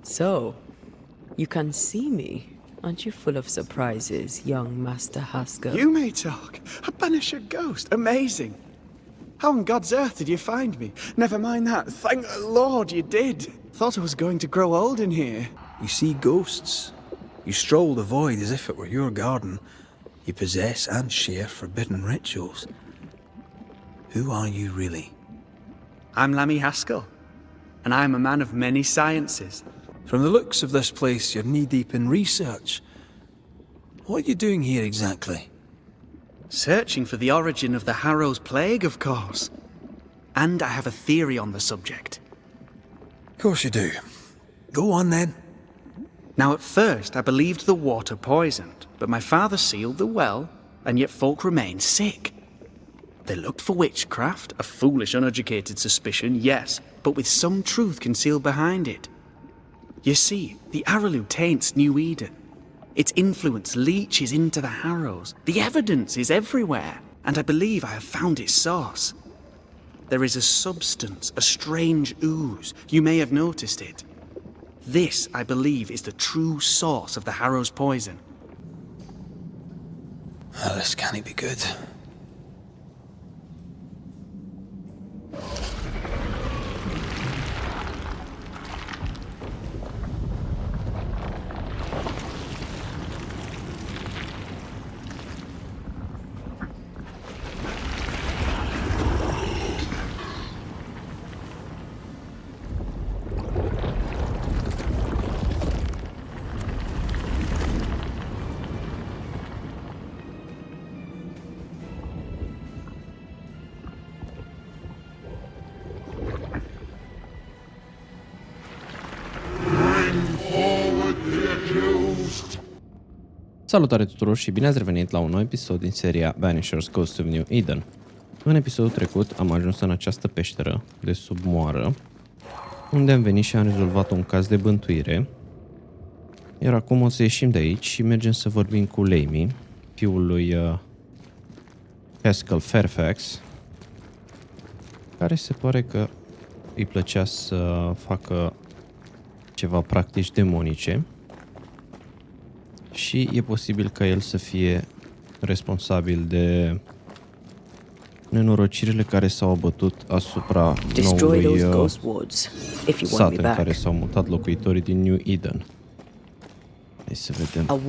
So, you can see me. Aren't you full of surprises, young Master Haskell? You may talk. A Banisher ghost. Amazing. How on God's earth did you find me? Never mind that. Thank the Lord you did. Thought I was going to grow old in here. You see ghosts. You stroll the void as if it were your garden. You possess and share forbidden rituals. Who are you really? I'm Lammy Haskell, and I'm a man of many sciences. From the looks of this place, you're knee-deep in research. What are you doing here exactly? Searching for the origin of the Harrow's plague, of course. And I have a theory on the subject. Of course you do. Go on then. Now, at first, I believed the water poisoned, but my father sealed the well, and yet folk remained sick. They looked for witchcraft, a foolish, uneducated suspicion, yes, but with some truth concealed behind it. You see, the Arallu taints New Eden. Its influence leaches into the Harrows. The evidence is everywhere, and I believe I have found its source. There is a substance, a strange ooze. You may have noticed it. This, I believe, is the true source of the Harrow's poison. Well, this can't be good. Salutare tuturor și bine ați revenit la un nou episod din seria Banishers Ghost of New Eden. În episodul trecut am ajuns în această peșteră de sub moară, unde am venit și am rezolvat un caz de bântuire. Iar acum o să ieșim de aici și mergem să vorbim cu Lammy, fiul lui Haskell Fairfax, care se pare că îi plăcea să facă ceva practici demonice. Și e posibil ca el să fie responsabil de nenorocirile care s-au abătut asupra noului sat în care s-au mutat locuitorii din New Eden. Hai să vedem. Avem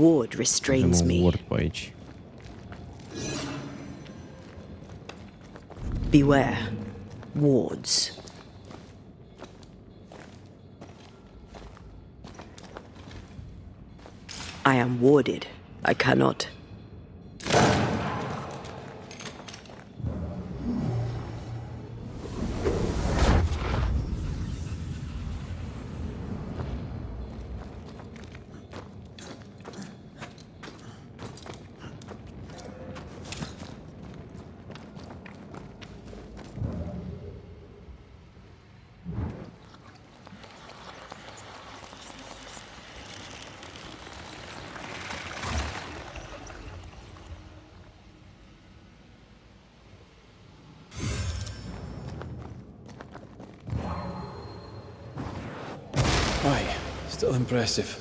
un ward pe aici. Beware. Wards. I am warded. I cannot. Aye, still impressive.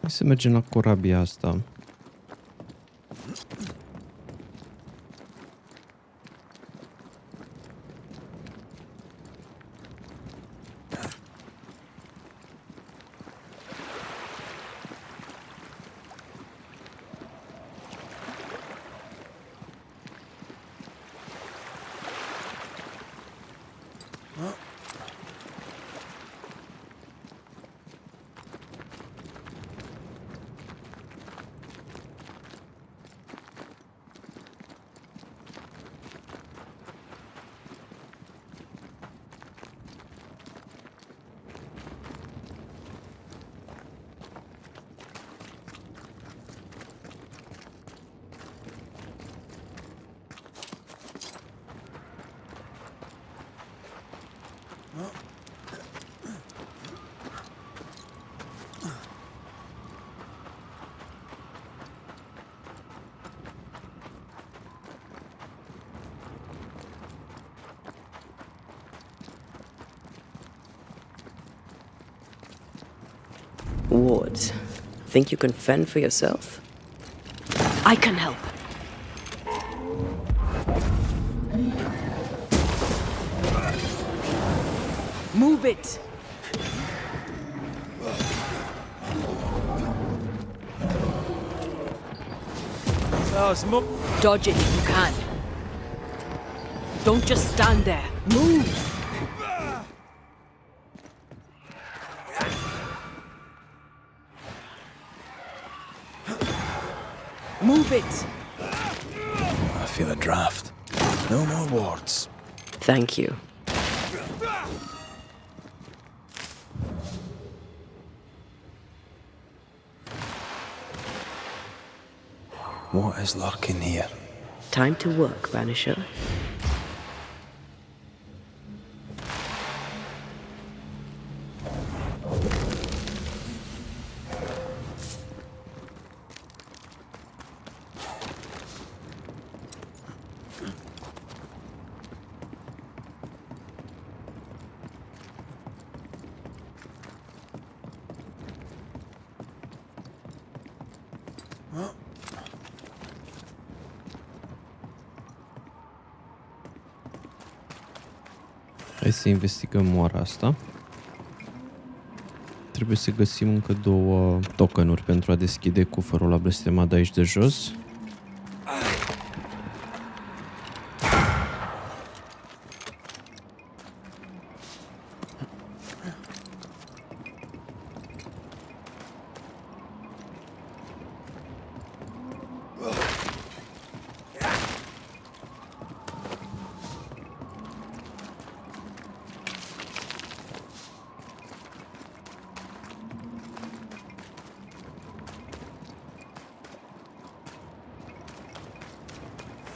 Hai să mergem la corabia asta. Wards, think you can fend for yourself? I can help. Move it! Dodge it if you can. Don't just stand there. Move! Move it! I feel a draft. No more wards. Thank you. What is lurking here? Time to work, Banisher. Hai să investigăm moara asta. Trebuie să găsim încă 2 tokenuri pentru a deschide cufărul la blestemat de aici de jos.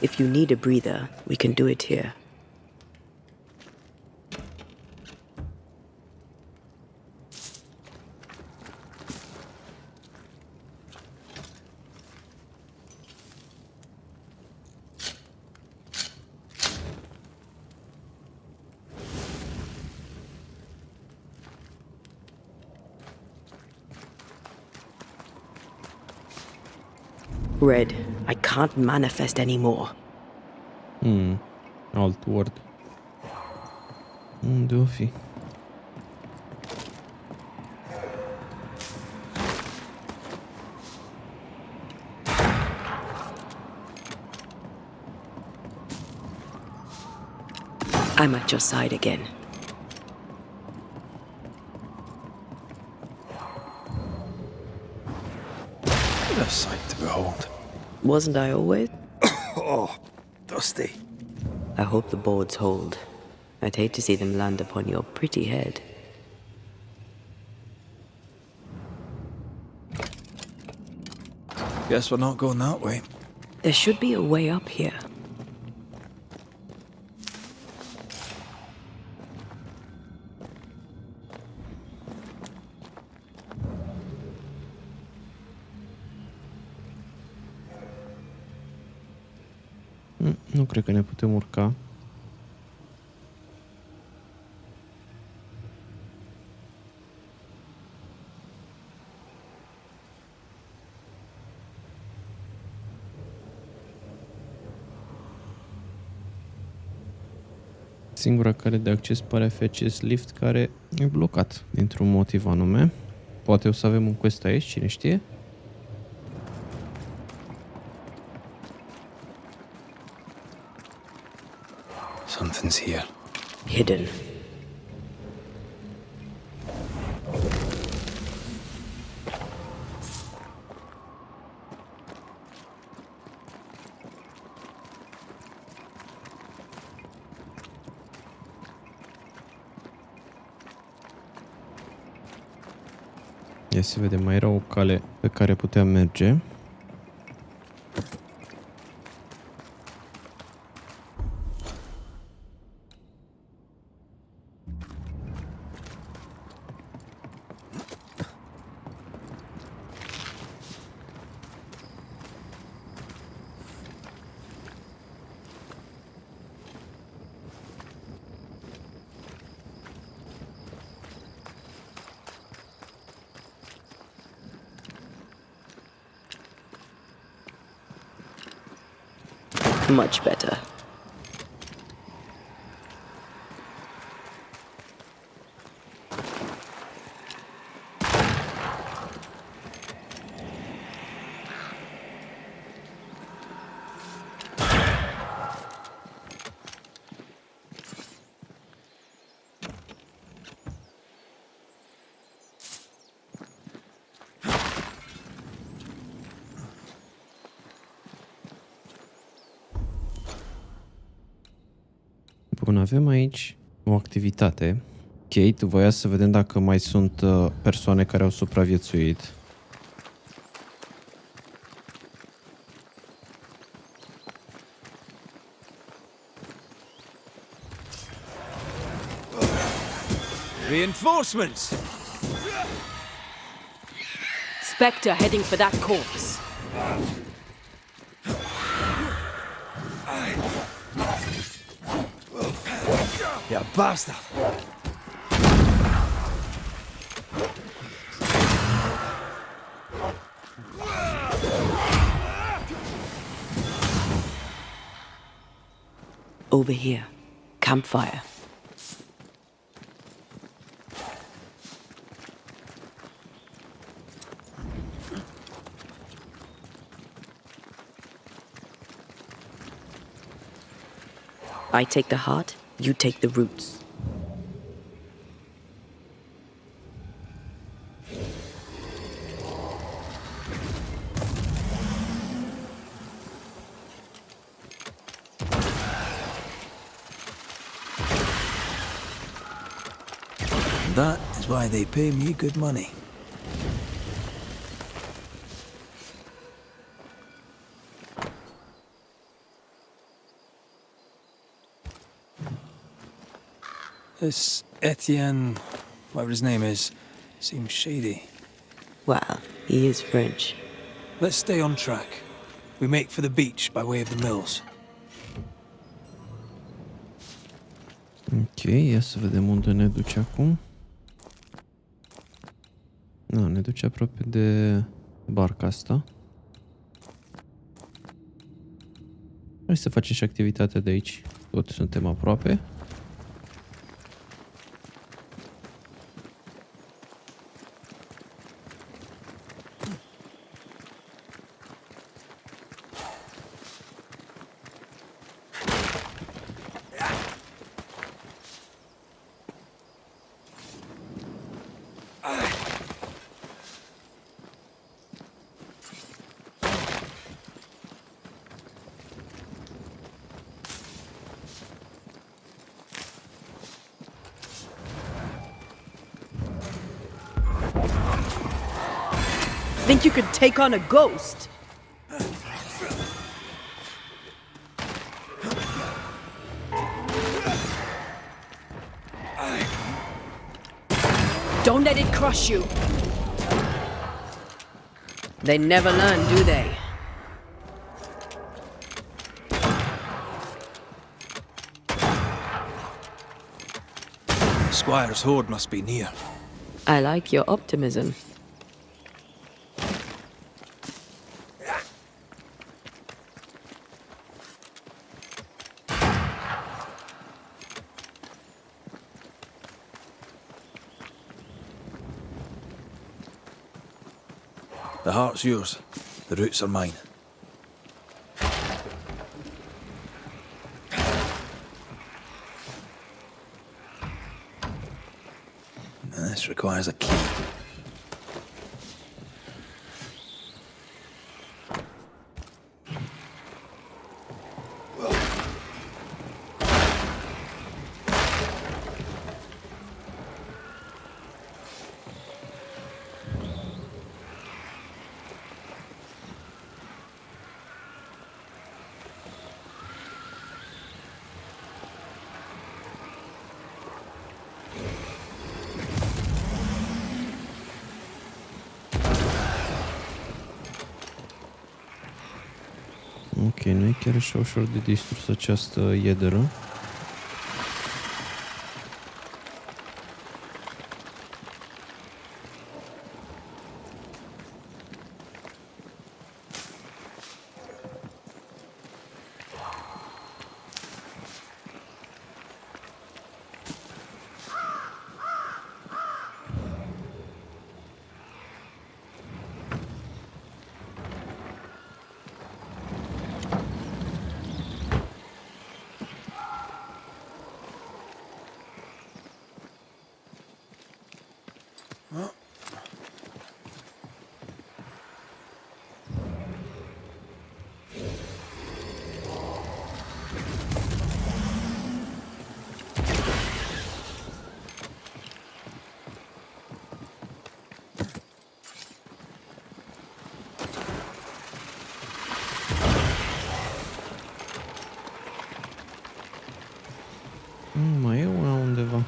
If you need a breather, we can do it here. Red, I can't manifest anymore. Alt word. Unde o fi? I'm at your side again. What a sight to behold. Wasn't I always? Oh, dusty. I hope the boards hold. I'd hate to see them land upon your pretty head. Guess we're not going that way. There should be a way up here. Nu cred că ne putem urca. Singura cale de acces pare a fi acest lift care e blocat dintr-un motiv anume. Poate o să avem un quest aici, cine știe? Something's here. Hidden. Ia să vedem, mai era o cale pe care puteam merge. Much better. Bun, avem aici o activitate. Kate, voia să vedem dacă mai sunt persoane care au supraviețuit. Reinforcements! Spectre heading for that corpse. You bastard! Over here. Campfire. I take the heart, you take the roots. That is why they pay me good money. This Etienne, whatever his name is, seems shady. Well, he is French. Let's stay on track. We make for the beach by way of the mills. Ok, ia să vedem unde ne duce acum. Da, ne duce aproape de barca asta. Hai să facem și activitatea de aici. Tot suntem aproape. Think you could take on a ghost? Don't let it crush you. They never learn, do they? Squire's horde must be near. I like your optimism. The heart's yours. The roots are mine. This requires a key. Ok, nu e chiar așa ușor de distrus această iederă. Mai e una undeva.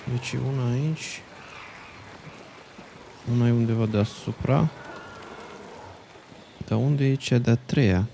Deci una aici. Una e undeva deasupra. Dar unde e cea de-a treia?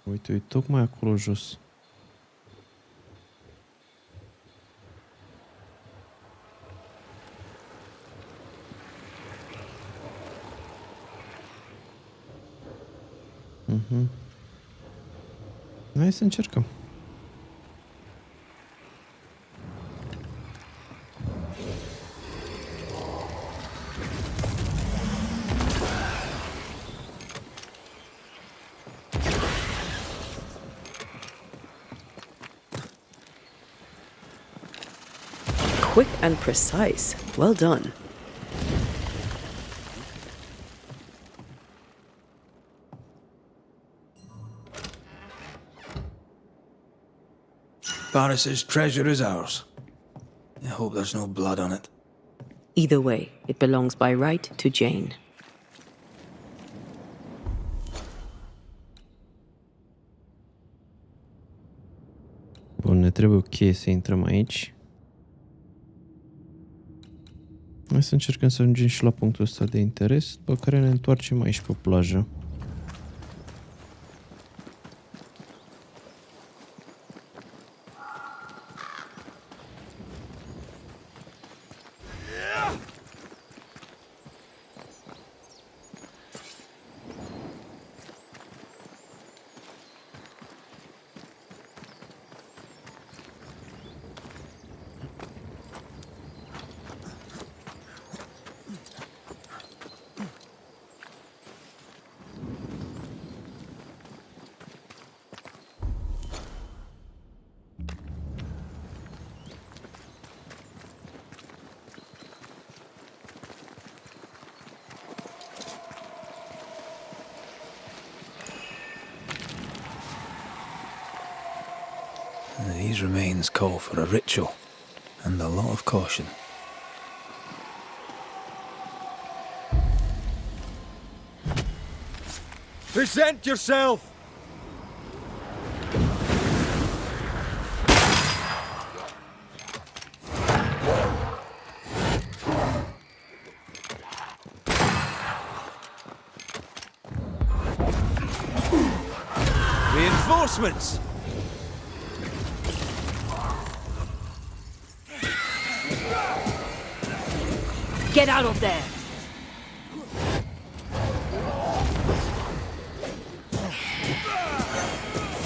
Uite, e tocmai acolo jos. Hai să încercăm. Quick and precise. Well done. Barris's treasure is ours. I hope there's no blood on it. Either way, it belongs by right to Jane. Bun, ne trebuie o cheie să intrăm aici. Hai să încercăm să ajungem și la punctul ăsta de interes, după care ne întoarcem aici pe plajă. These remains call for a ritual and a lot of caution. Present yourself! Reinforcements! Get out of there!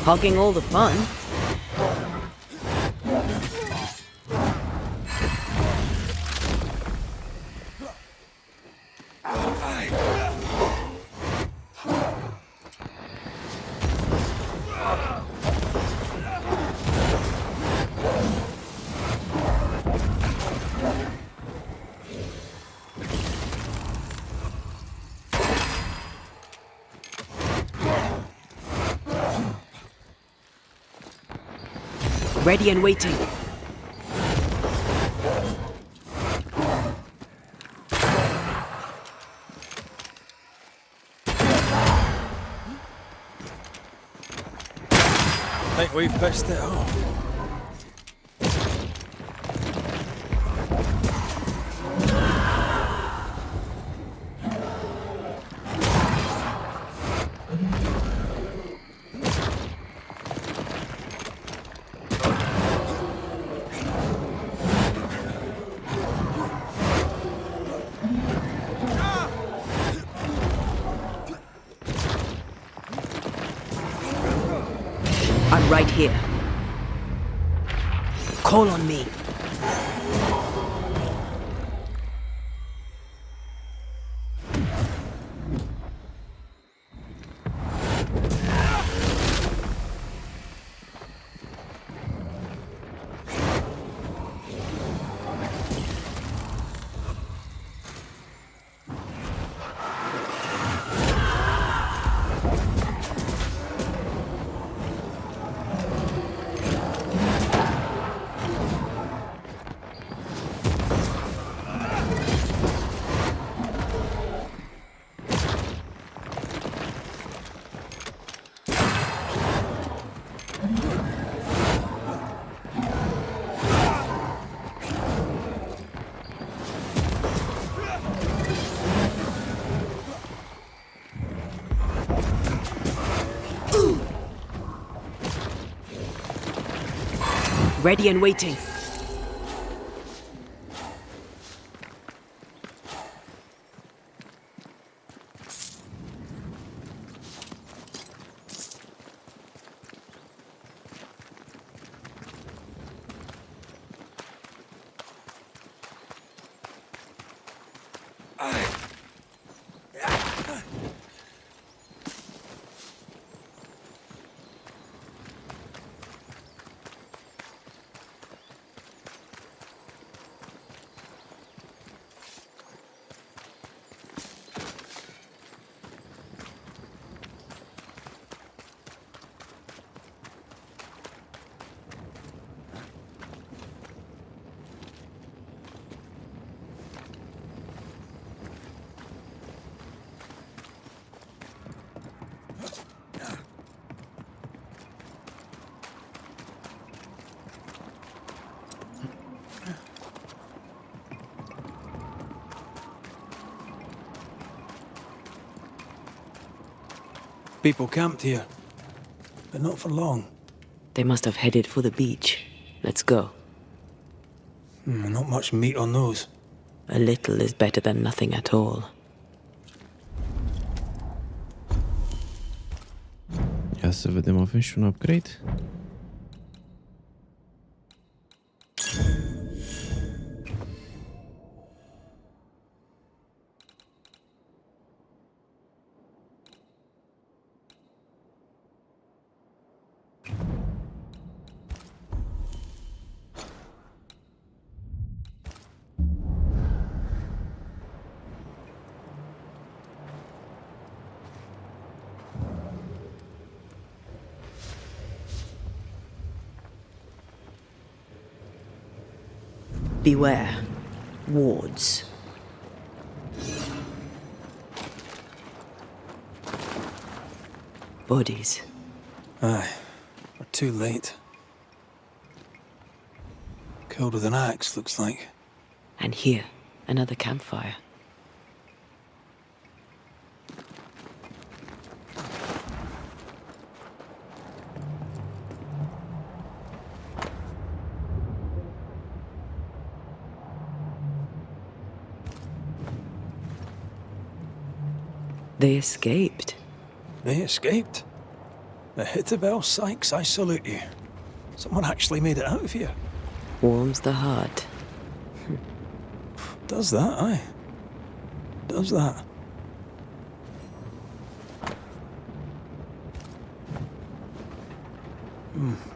Hogging all the fun. Ready and waiting. Think we've pissed it off. right here. Call on me. Ready and waiting. People camped here, but not for long. They must have headed for the beach. Let's go. Not much meat on those. A little is better than nothing at all. Ia să vedem, avem și un upgrade. Beware. Wards. Bodies. Aye, we're too late. Killed with an axe, looks like. And here, another campfire. They escaped. They escaped. The Hittabel Sykes, I salute you. Someone actually made it out of here. Warms the heart. Does that, aye. Does that.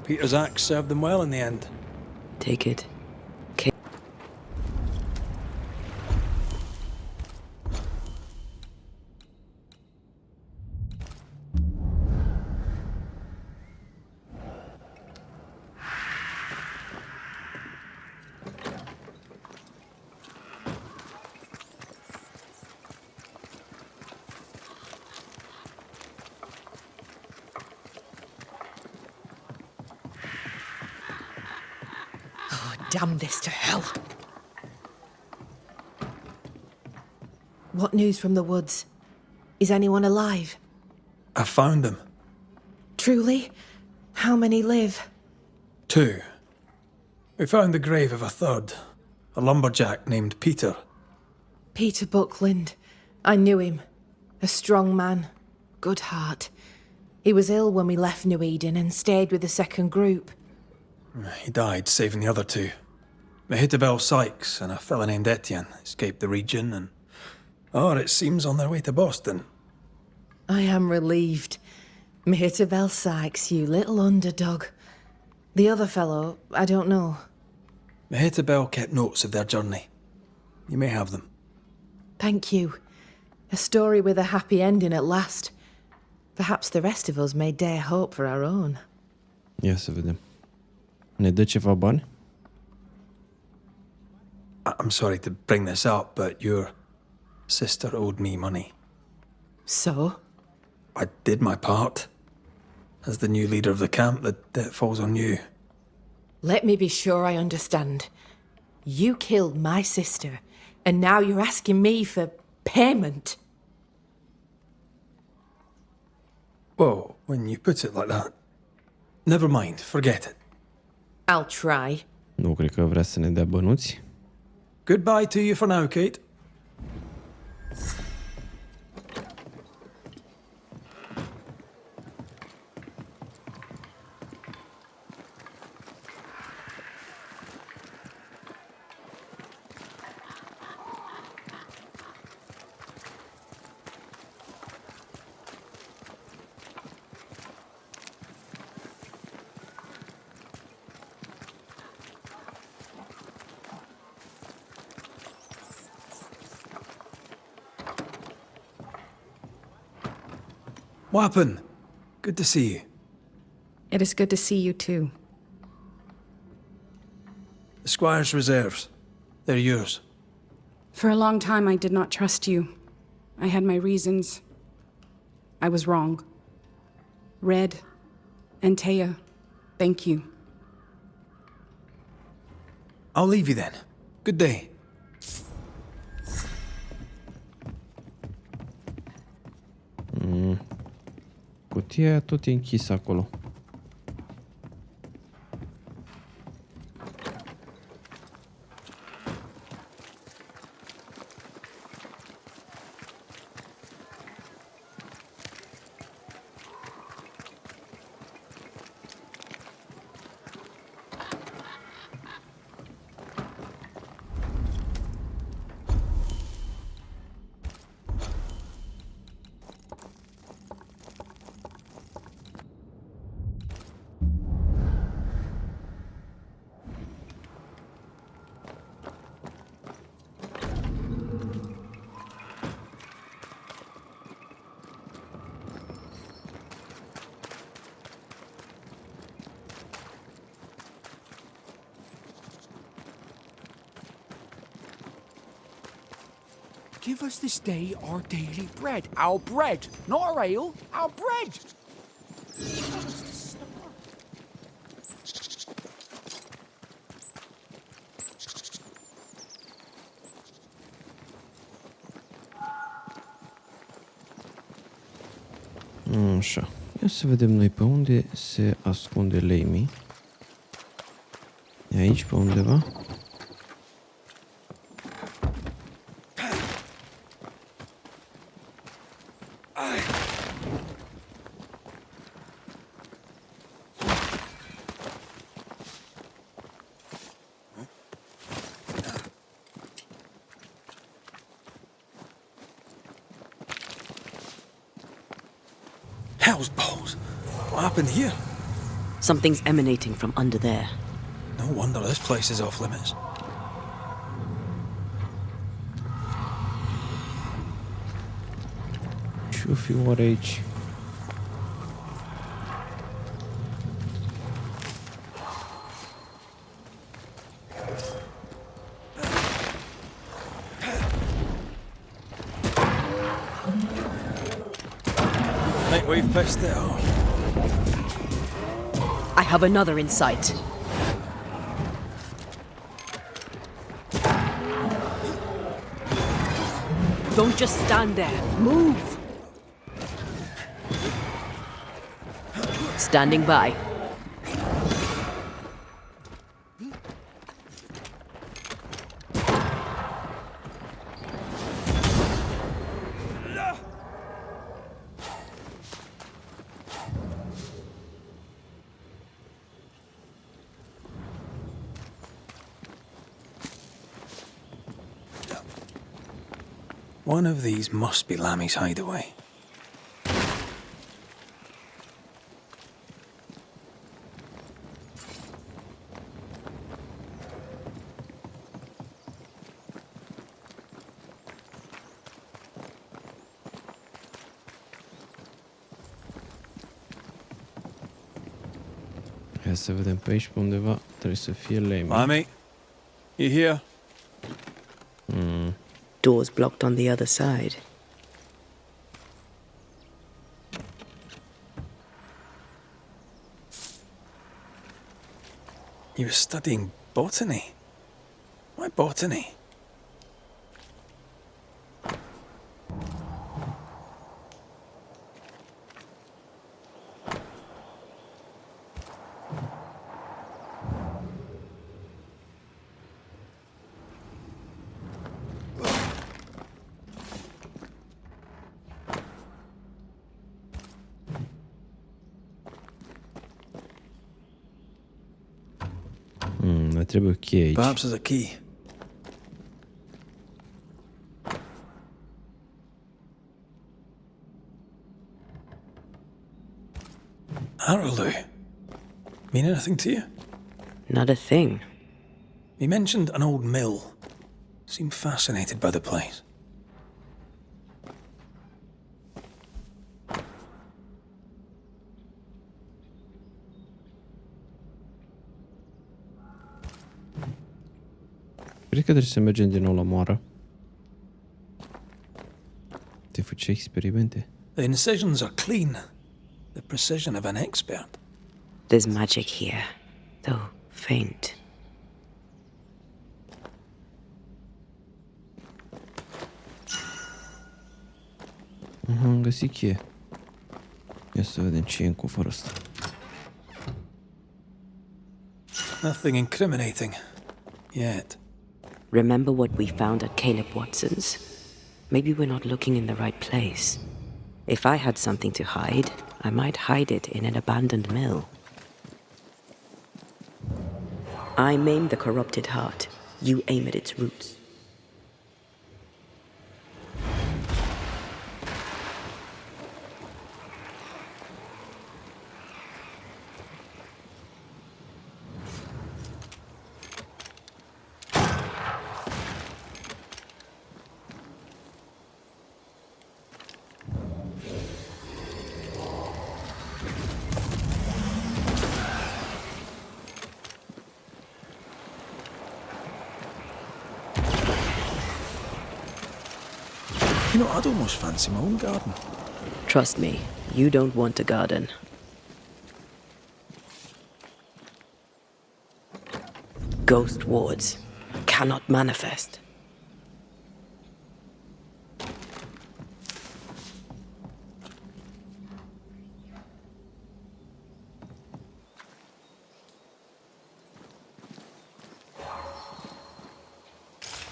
Peter's axe served them well in the end. Take it. Damn this to hell. What news from the woods? Is anyone alive? I found them. Truly? How many live? 2. We found the grave of a third, a lumberjack named Peter. Peter Buckland. I knew him. A strong man. Good heart. He was ill when we left New Eden and stayed with the second group. He died saving the other two. Mehitabel Sykes and a fella named Etienne escaped the region and... Oh, it seems on their way to Boston. I am relieved. Mehitabel Sykes, you little underdog. The other fellow, I don't know. Mehitabel kept notes of their journey. You may have them. Thank you. A story with a happy ending at last. Perhaps the rest of us may dare hope for our own. Ia să vedem. Ne dă ceva bani? I'm sorry to bring this up, but your sister owed me money. So? I did my part. As the new leader of the camp, the debt falls on you. Let me be sure I understand. You killed my sister, and now you're asking me for payment. Whoa, when you put it like that... Never mind, forget it. I'll try. Nu cred că vrea să ne dea bănuți. Goodbye to you for now, Kate. What happened? Good to see you. It is good to see you too. The Squire's reserves. They're yours. For a long time, I did not trust you. I had my reasons. I was wrong. Red, Antea, thank you. I'll leave you then. Good day. Cutia aia tot e închisă acolo. Give us this day our daily bread. Our bread, not our ale, our bread. Așa. Ia să vedem noi pe unde se ascunde Lemmy. E aici pe undeva? Hell's balls. What happened here? Something's emanating from under there. No wonder this place is off limits. Ce-o fi oare aici? Think we've pissed it off. I have another in sight. Don't just stand there. Move! Standing by. One of these must be Lammy's hideaway. Ia să vedem pe aici pe undeva. Trebuie să fie Lemmy. Lammy, you here? Door's blocked on the other side. You were studying botany. Why botany? Mai trebuie o cheie aici. Perhaps there's a key. Arallu. Mean anything to you? Not a thing. He mentioned an old mill. Seemed fascinated by the place. Cred că trebuie să mergem din nou la moară. Te făcea experimente. The incisions are clean. The precision of an expert. There's magic here, though faint. Am găsit cheie. Ia să vedem ce e în cufărul ăsta. Nothing incriminating. Yet. Remember what we found at Caleb Watson's? Maybe we're not looking in the right place. If I had something to hide, I might hide it in an abandoned mill. I maim the corrupted heart. You aim at its roots. You know, I'd almost fancy my own garden. Trust me, you don't want a garden. Ghost wards cannot manifest.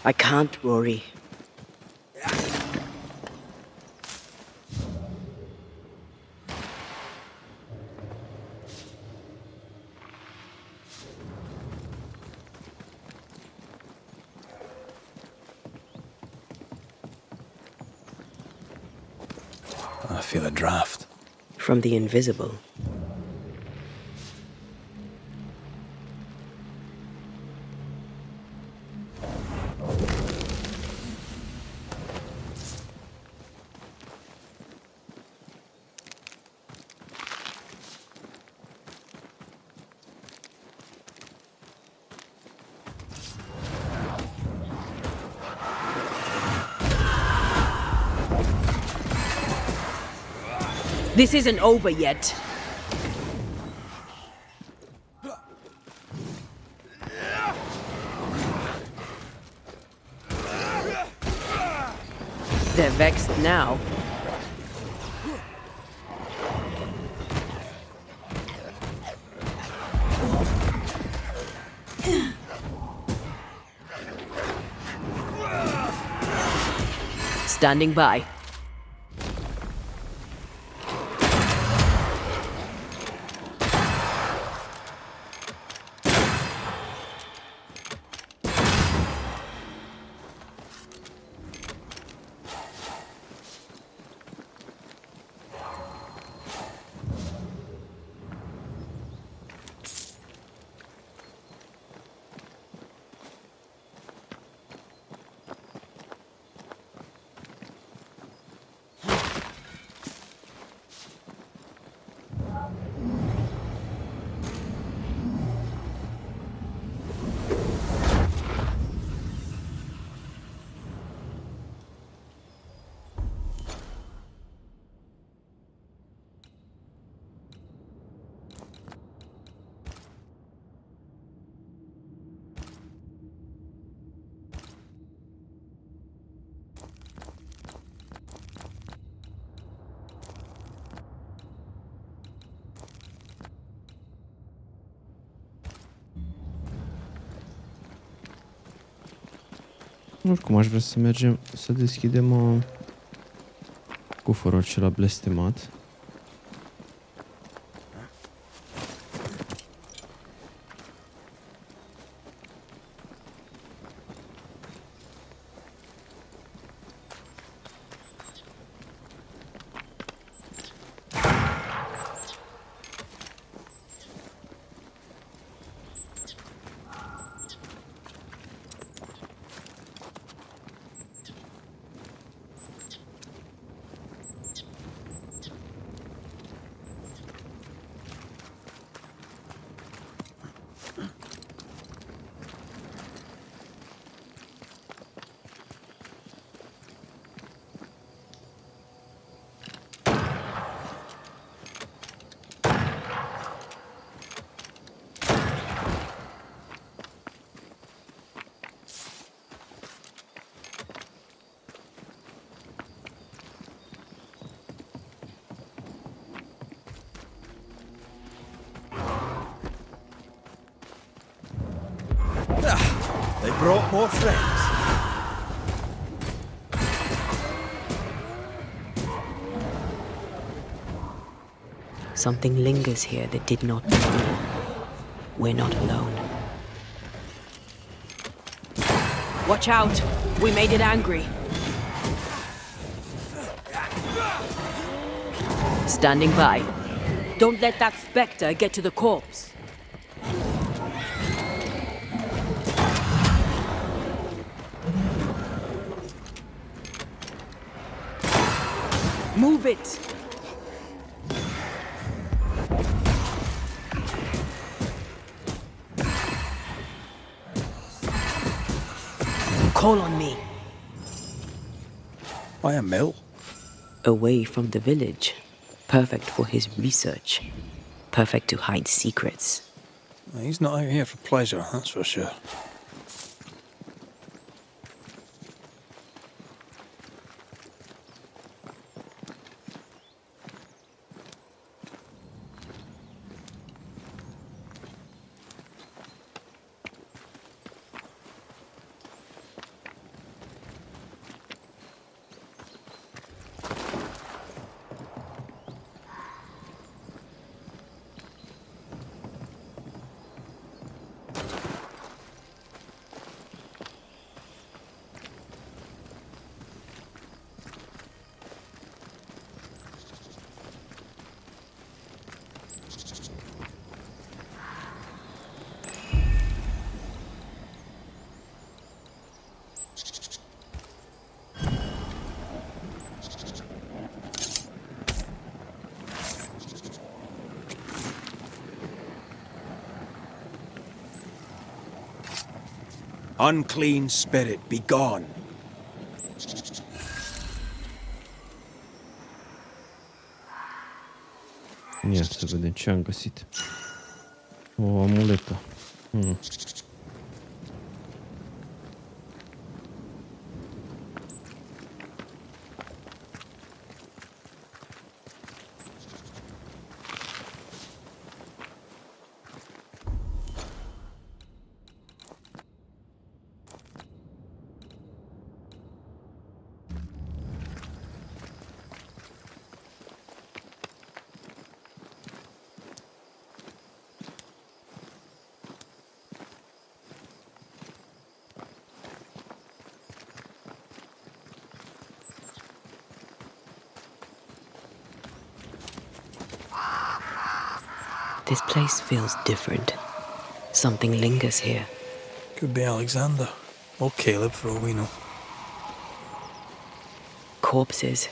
I can't, Rory. I feel a draft. From the invisible. This isn't over yet. They're vexed now. Standing by. Oricum aș vrea să mergem să deschidem cufărul acela blestemat. They brought more friends. Something lingers here that did not before. We're not alone. Watch out! We made it angry. Standing by. Don't let that specter get to the corpse. Move it! Call on me. Why a mill? Away from the village. Perfect for his research. Perfect to hide secrets. He's not out here for pleasure, that's for sure. Unclean spirit, be gone. Ia să vedem ce am găsit. O amuletă. This place feels different. Something lingers here. Could be Alexander. Or Caleb, for all we know. Corpses.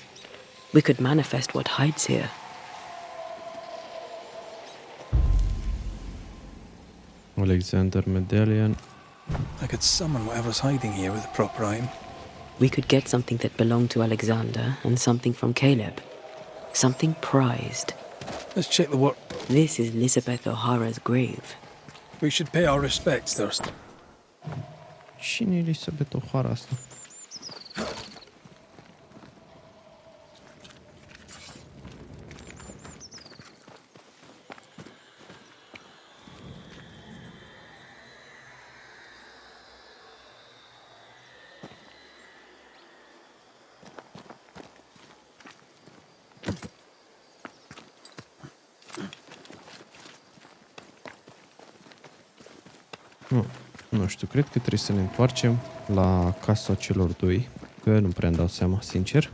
We could manifest what hides here. Alexander medallion. I could summon whatever's hiding here with a proper item. We could get something that belonged to Alexander and something from Caleb. Something prized. Let's check the work. This is Elizabeth O'Hara's grave. We should pay our respects first. Cine e Elisabeth O'Hara asta? Nu știu, cred că trebuie să ne întoarcem la casa celor doi, că nu prea îmi dau seama, sincer.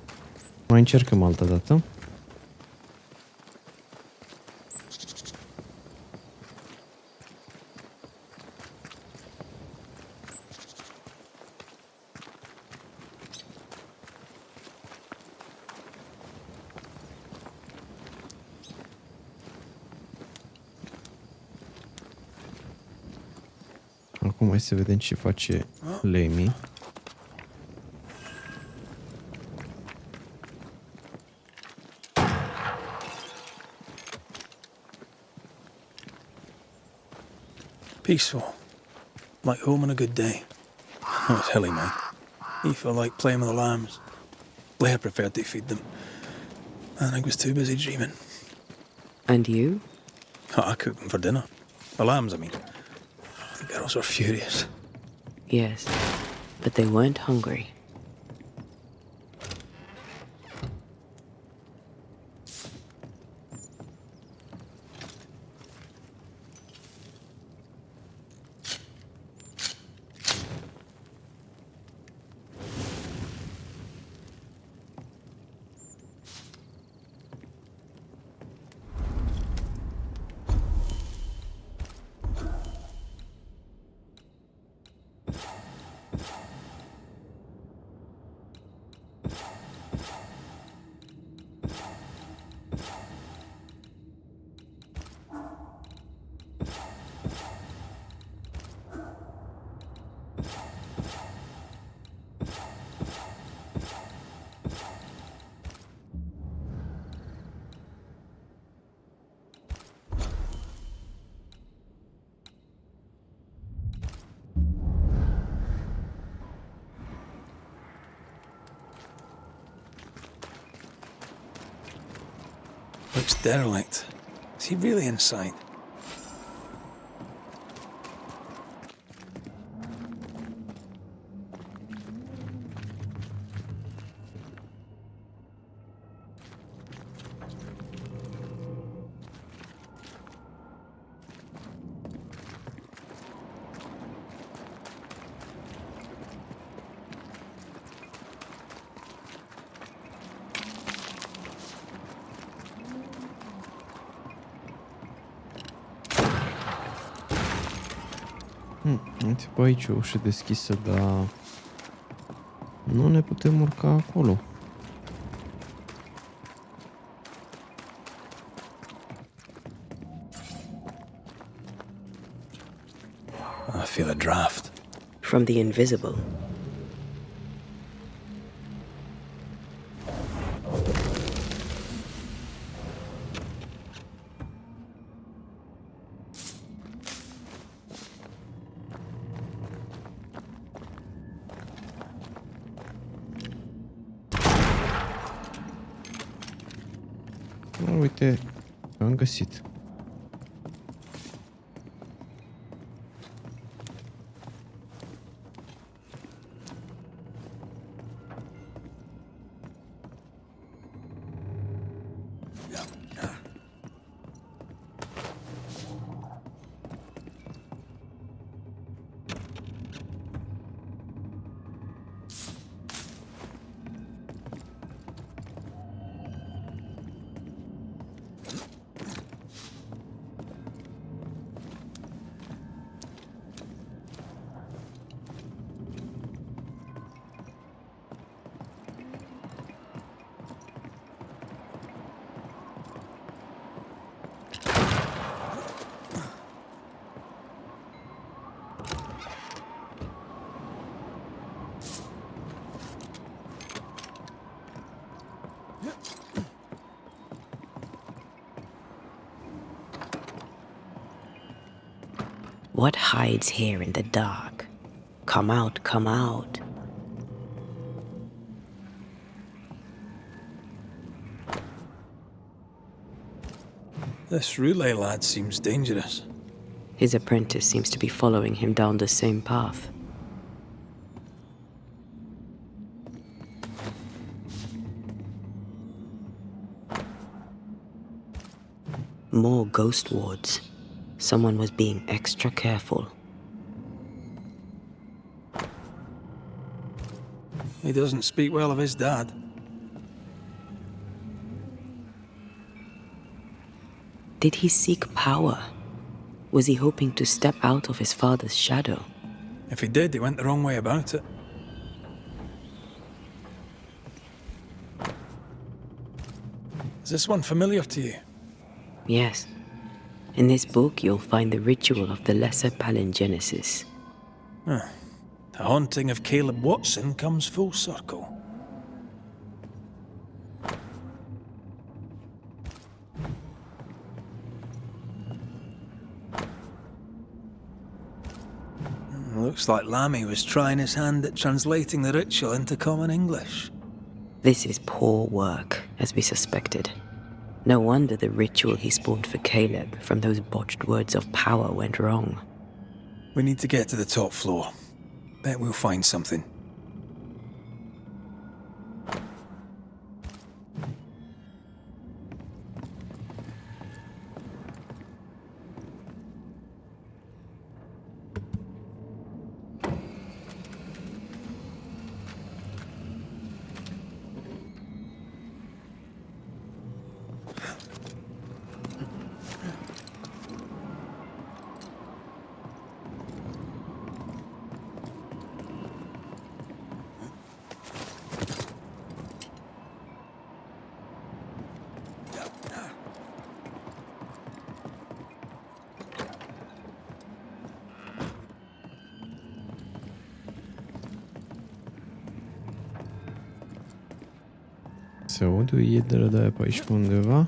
Mai încercăm altă dată. Acum hai să vedem ce face Lemmy. Peaceful. Like home on a good day. Oh, it's hilly, mate. He felt like playing with the lambs. Blair preferred to feed them. And I was too busy dreaming. And you? Oh, I cooked them for dinner. The lambs, I mean. The girls were furious. Yes, but they weren't hungry. Looks derelict. Is he really inside? Uite pe aici o ușă deschisă, dar nu ne putem urca acolo. I feel a draft. From the invisible. Uite, am găsit. What hides here in the dark? Come out, come out. This relay lad seems dangerous. His apprentice seems to be following him down the same path. More ghost wards. Someone was being extra careful. He doesn't speak well of his dad. Did he seek power? Was he hoping to step out of his father's shadow? If he did, he went the wrong way about it. Is this one familiar to you? Yes. In this book, you'll find the ritual of the Lesser Palingenesis. The haunting of Caleb Watson comes full circle. Looks like Lammy was trying his hand at translating the ritual into common English. This is poor work, as we suspected. No wonder the ritual he spawned for Caleb from those botched words of power went wrong. We need to get to the top floor. Bet we'll find something. Se aud o iedere de pe aici pe undeva.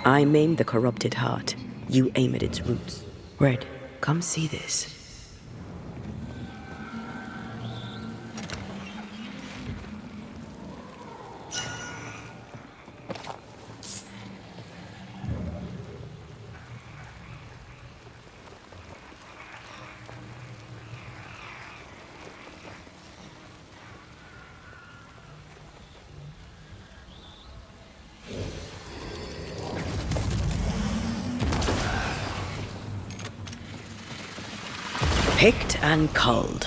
I maim the corrupted heart. You aim at its roots. Red, come see this. Picked and culled.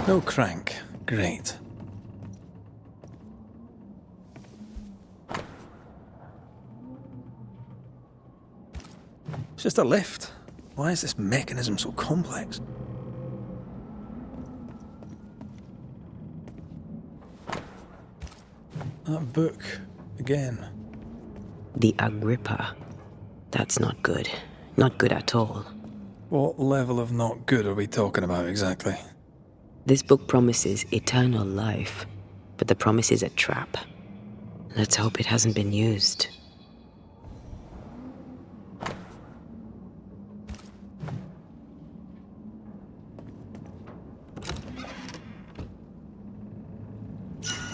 No crank. Great. It's just a lift. Why is this mechanism so complex? That book. Again. The Agrippa. That's not good. Not good at all. What level of not good are we talking about exactly? This book promises eternal life, but the promise is a trap. Let's hope it hasn't been used.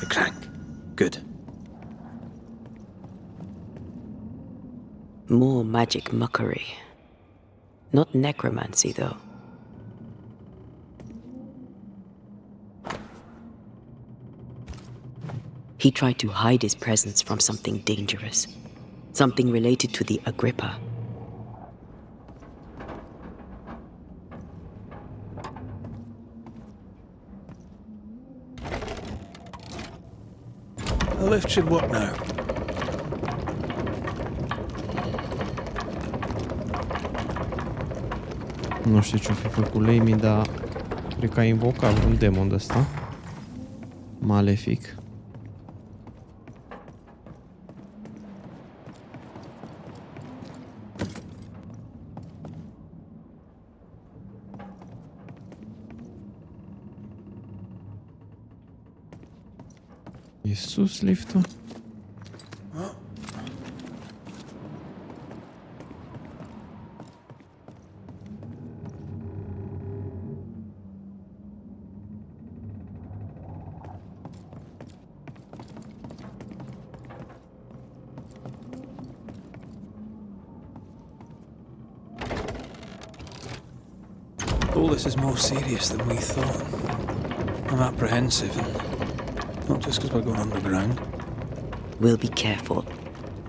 The crank. Good. More magic muckery. Not necromancy, though. He tried to hide his presence from something dangerous. Something related to the Agrippa. The lift should work now. Nu știu ce-o fi făcut Amy, dar cred că a invocat vreun demon de ăsta. Malefic. E sus liftul? Pull the this is more serious than we thought. I'm apprehensive, and not just because we're going underground. We'll be careful.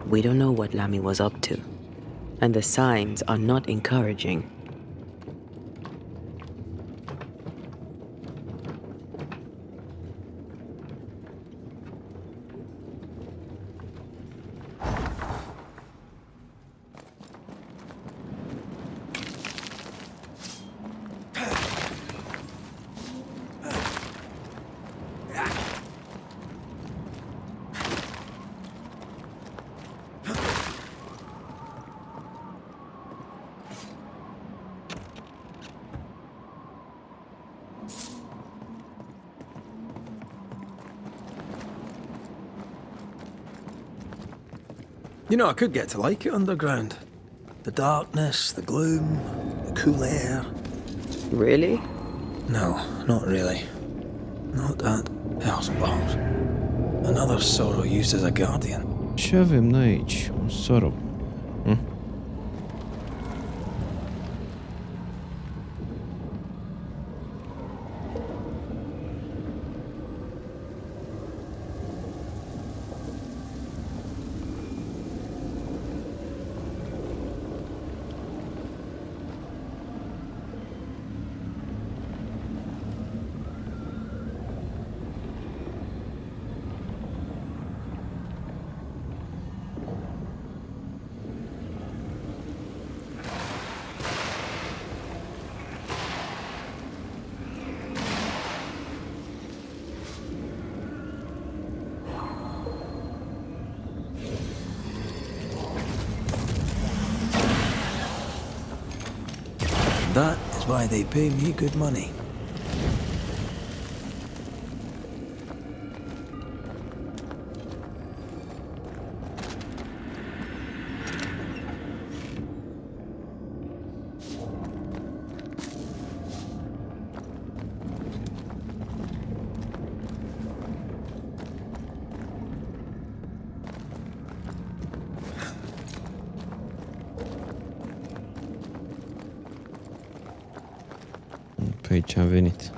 We don't know what Lammy was up to, and the signs are not encouraging. You know, I could get to like it underground. The darkness, the gloom, the cool air. Really? No, not really. Not at Hellspawn. Another sorrow used as a guardian. Ce avem noi aici? Un sorrow. That is why they pay me good money. Pe aici am venit.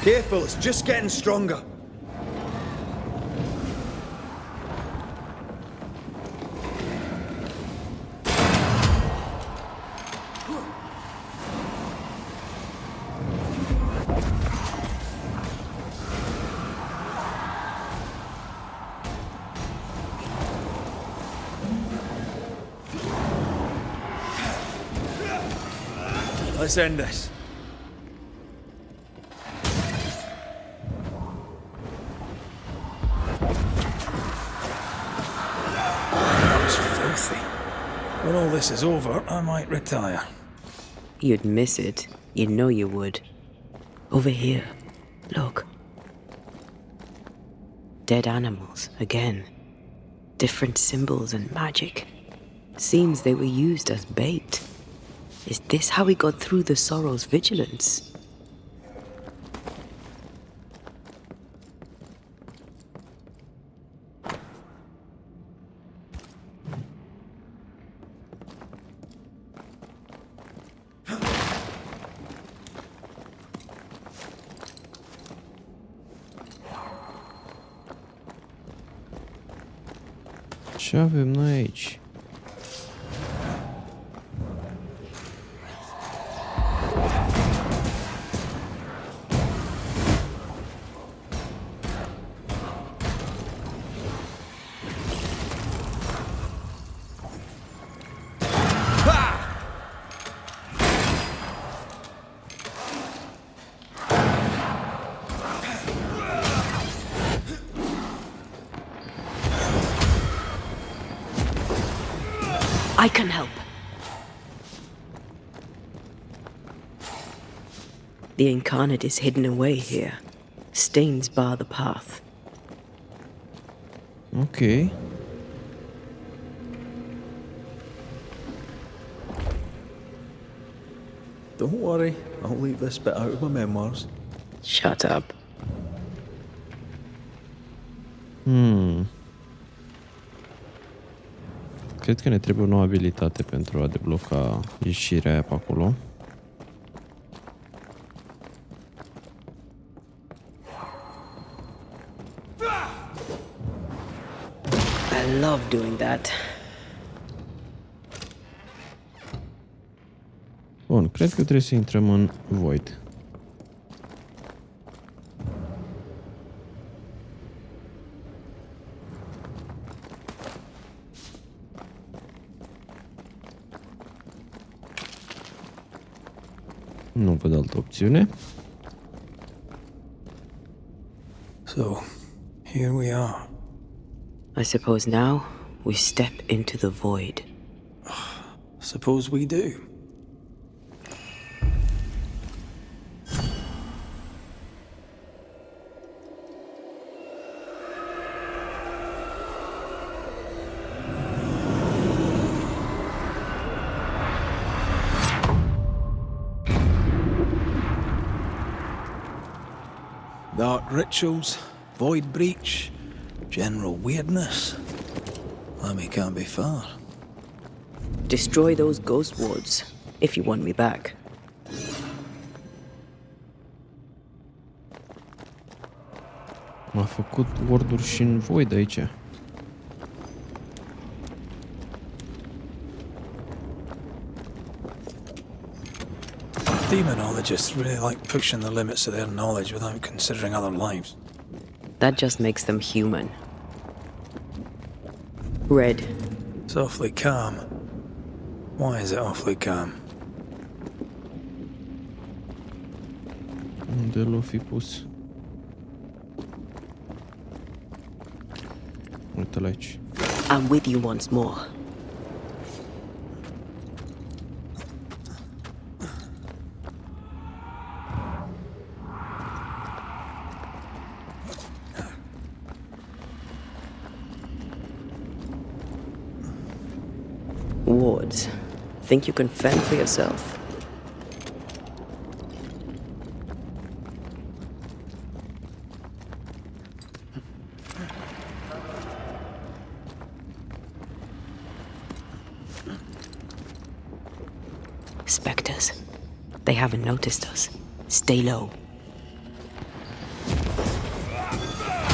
Careful, it's just getting stronger. Let's end this. When all this is over, I might retire. You'd miss it. You know you would. Over here. Look. Dead animals, again. Different symbols and magic. Seems they were used as bait. Is this how we got through the Sorrow's vigilance? Ce avem noi aici? I can help. The incarnate is hidden away here. Stains bar the path. Ok. Don't worry, I'll leave this bit out of my memoirs. Shut up. Cred că ne trebuie o nouă abilitate pentru a debloca ieșirea aia pe acolo. I love doing that. Bun, cred că trebuie să intrăm în void. Nu văd altă opțiune. So, here we are. I suppose now we step into the void. Suppose we do. Dark rituals, void breach, general weirdness. Lemmy can't be far. Destroy those ghost wards, if you want me back. M-a făcut warduri și în void aici. Demonologists really like pushing the limits of their knowledge without considering other lives. That just makes them human. Red. It's awfully calm. Why is it awfully calm? Unde l-o fi pus? Uite-l aici. I'm with you once more. Wards. Think you can fend for yourself? Specters. They haven't noticed us. Stay low.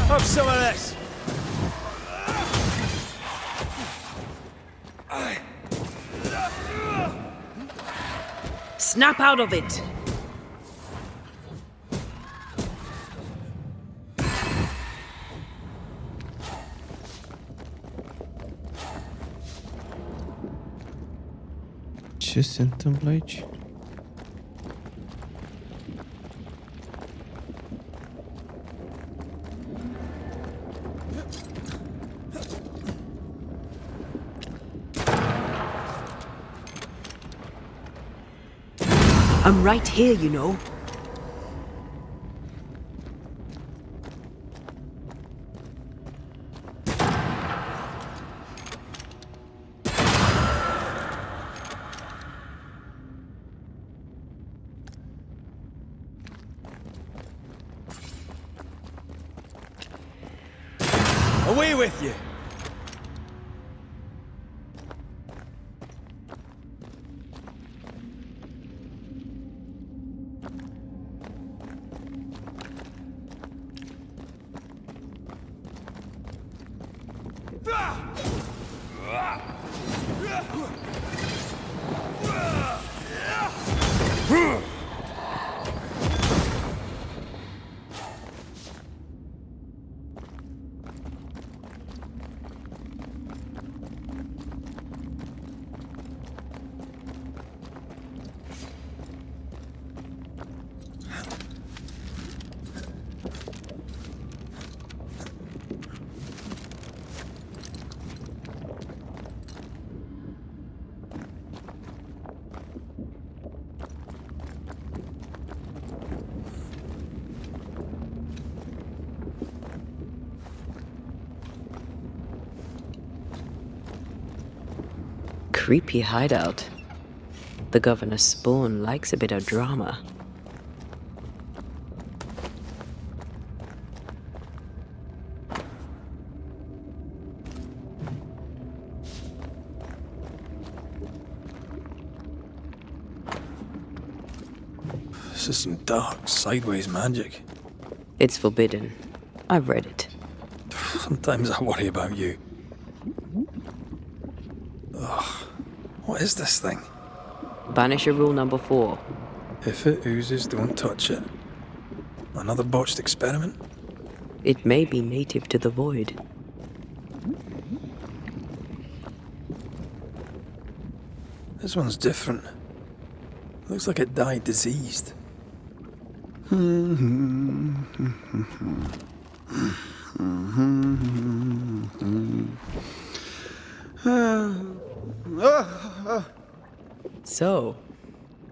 Have some of this! Snap out of it! Ce se întâmplă aici? I'm right here, you know. Away with you! Creepy hideout. The governor's spawn likes a bit of drama. This is some dark, sideways magic. It's forbidden. I've read it. Sometimes I worry about you. Ugh. What is this thing? Banisher rule number 4. If it oozes, don't touch it. Another botched experiment? It may be native to the void. This one's different. Looks like it died diseased. So,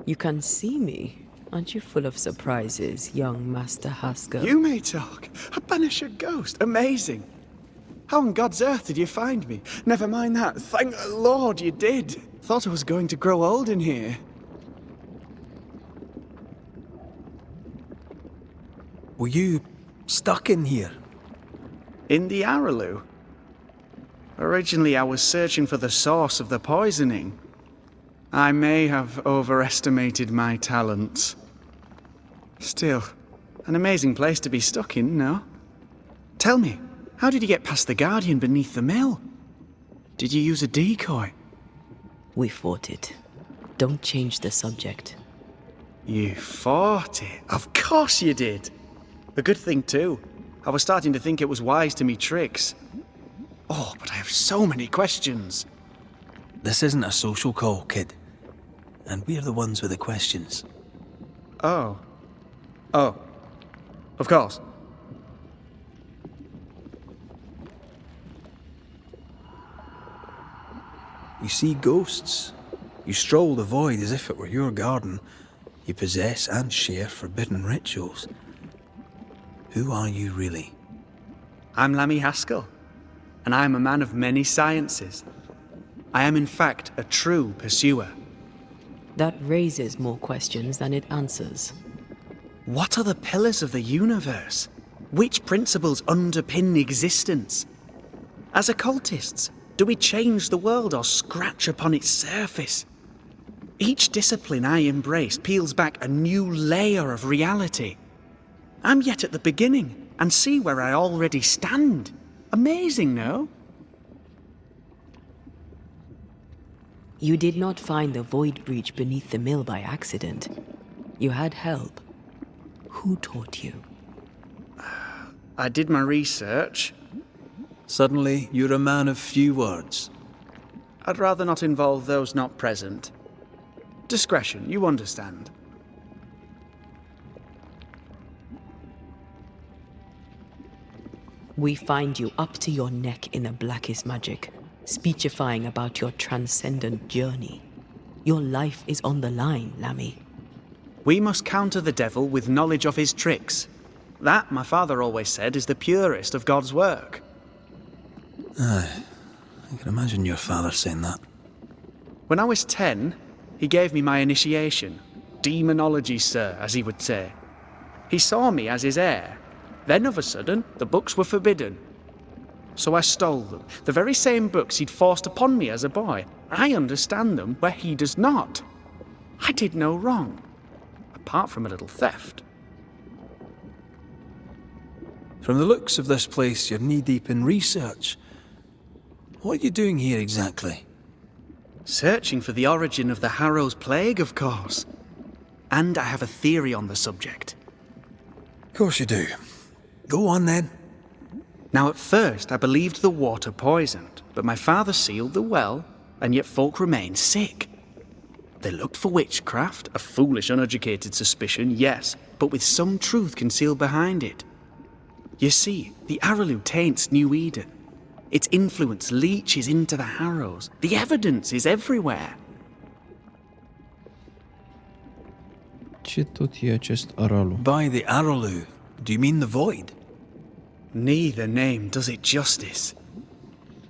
you can see me. Aren't you full of surprises, young Master Haskell? You may talk. A Banisher ghost. Amazing. How on God's earth did you find me? Never mind that. Thank the Lord you did. Thought I was going to grow old in here. Were you stuck in here? In the Arallu? Originally, I was searching for the source of the poisoning. I may have overestimated my talents. Still, an amazing place to be stuck in, no? Tell me, how did you get past the Guardian beneath the mill? Did you use a decoy? We fought it. Don't change the subject. You fought it? Of course you did. A good thing, too. I was starting to think it was wise to me tricks. Oh, but I have so many questions. This isn't a social call, kid. And we're the ones with the questions. Oh. Oh. Of course. You see ghosts. You stroll the void as if it were your garden. You possess and share forbidden rituals. Who are you really? I'm Lammy Haskell, and I am a man of many sciences. I am in fact a true pursuer. That raises more questions than it answers. What are the pillars of the universe? Which principles underpin existence? As occultists, do we change the world or scratch upon its surface? Each discipline I embrace peels back a new layer of reality. I'm yet at the beginning, and see where I already stand. Amazing, no? You did not find the void breach beneath the mill by accident. You had help. Who taught you? I did my research. Suddenly, you're a man of few words. I'd rather not involve those not present. Discretion, you understand. We find you up to your neck in the blackest magic, speechifying about your transcendent journey. Your life is on the line, Lammy. We must counter the devil with knowledge of his tricks. That, my father always said, is the purest of God's work. Aye, I can imagine your father saying that. When I was 10, he gave me my initiation. Demonology, sir, as he would say. He saw me as his heir. Then, of a sudden, the books were forbidden. So I stole them. The very same books he'd forced upon me as a boy. I understand them where he does not. I did no wrong. Apart from a little theft. From the looks of this place, you're knee-deep in research. What are you doing here exactly? Searching for the origin of the Harrow's plague, of course. And I have a theory on the subject. Of course you do. Go on then. Now, at first, I believed the water poisoned, but my father sealed the well, and yet folk remained sick. They looked for witchcraft, a foolish, uneducated suspicion, yes, but with some truth concealed behind it. You see, the Arallu taints New Eden. Its influence leaches into the Harrows. The evidence is everywhere. Ce tot e acest Arallu? By the Arallu, do you mean the void? Neither name does it justice.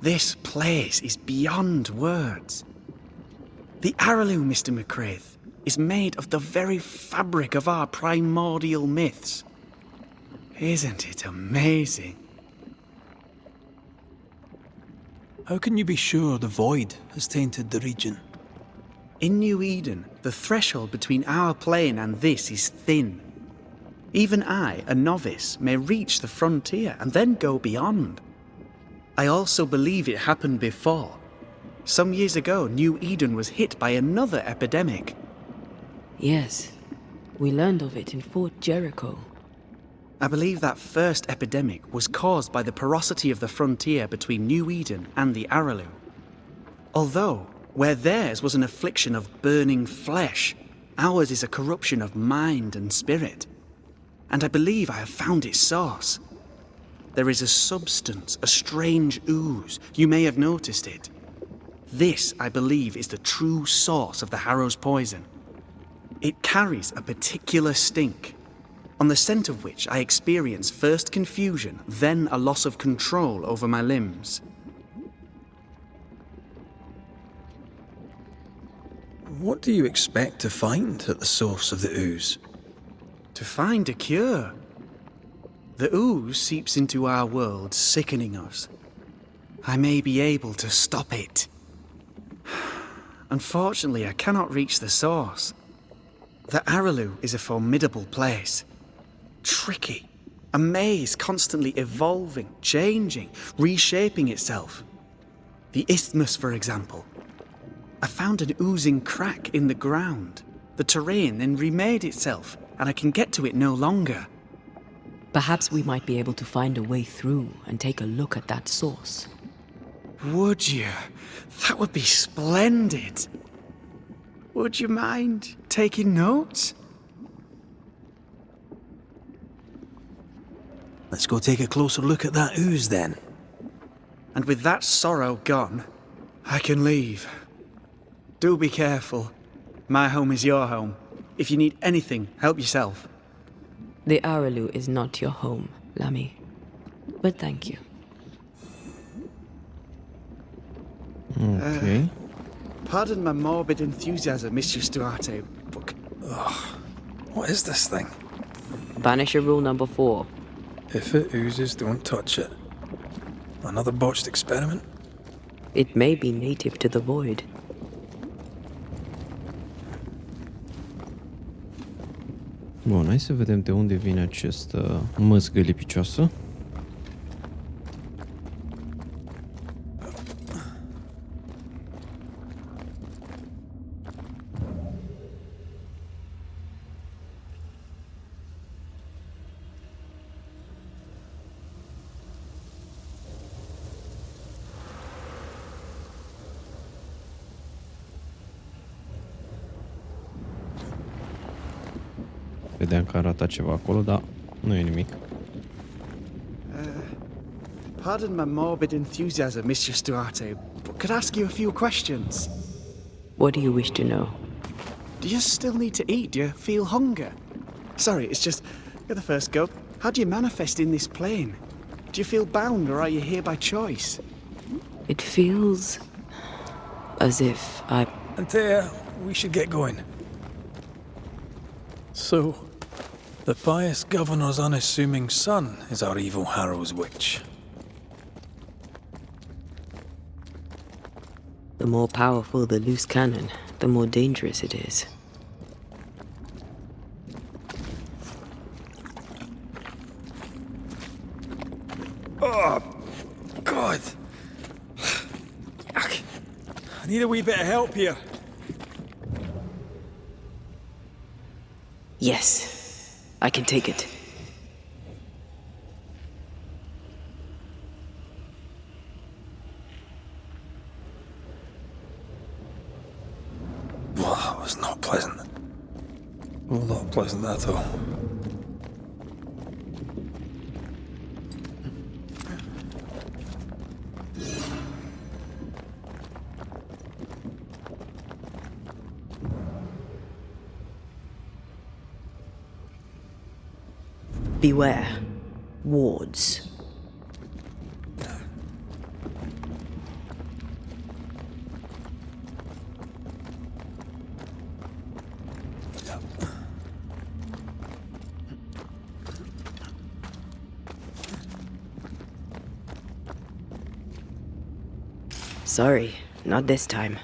This place is beyond words. The Arallu, Mr. McCraith, is made of the very fabric of our primordial myths. Isn't it amazing? How can you be sure the void has tainted the region? In New Eden, the threshold between our plane and this is thin. Even I, a novice, may reach the frontier and then go beyond. I also believe it happened before. Some years ago, New Eden was hit by another epidemic. Yes, we learned of it in Fort Jericho. I believe that first epidemic was caused by the porosity of the frontier between New Eden and the Arallu. Although, where theirs was an affliction of burning flesh, ours is a corruption of mind and spirit. And I believe I have found its source. There is a substance, a strange ooze. You may have noticed it. This, I believe, is the true source of the Harrow's poison. It carries a particular stink, on the scent of which I experience first confusion, then a loss of control over my limbs. What do you expect to find at the source of the ooze? To find a cure. The ooze seeps into our world, sickening us. I may be able to stop it. Unfortunately, I cannot reach the source. The Arallu is a formidable place. Tricky. A maze constantly evolving, changing, reshaping itself. The isthmus, for example. I found an oozing crack in the ground. The terrain then remade itself, and I can get to it no longer. Perhaps we might be able to find a way through and take a look at that source. Would you? That would be splendid. Would you mind taking notes? Let's go take a closer look at that ooze then. And with that sorrow gone, I can leave. Do be careful. My home is your home. If you need anything, help yourself. The Arallu is not your home, Lammy. But thank you. Ok. Pardon my morbid enthusiasm, Mistress Duarte, but... What is this thing? Banisher rule number 4. If it oozes, don't touch it. Another botched experiment? It may be native to the void. Bun, hai să vedem de unde vine această măzgă lipicioasă. Vedeam că arată ceva acolo, dar nu e nimic. Pardon my morbid enthusiasm, Mistress Duarte, but could I ask you a few questions? What do you wish to know? Do you still need to eat? Do you feel hunger? Sorry, it's just... You're the first go. How do you manifest in this plane? Do you feel bound, or are you here by choice? It feels as if I... Antea, we should get going. So, the pious governor's unassuming son is our evil Harrow's witch. The more powerful the loose cannon, the more dangerous it is. Oh, God! Yuck. I need a wee bit of help here. Yes, I can take it. Well, that was not pleasant. Well, not pleasant at all. Beware. Wards. Sorry, not this time.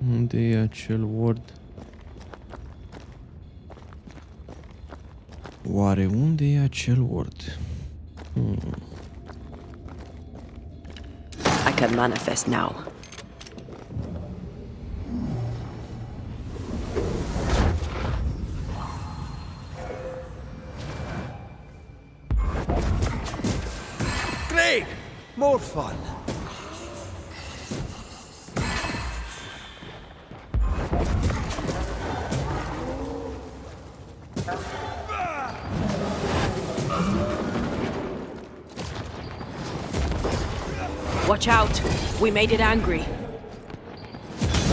Unde e acel ward? Oare unde e acel ward? I can manifest now. Great! More fun. Watch out! We made it angry.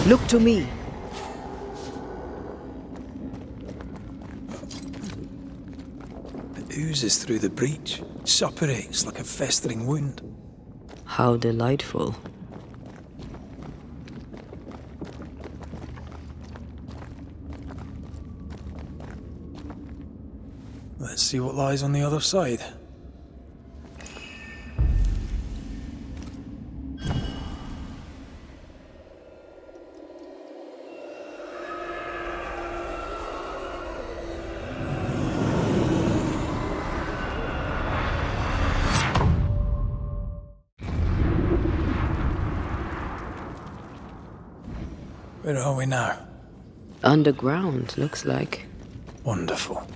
Look to me. It oozes through the breach, suppurates like a festering wound. How delightful. Let's see what lies on the other side. Where are we now? Underground, looks like. Wonderful.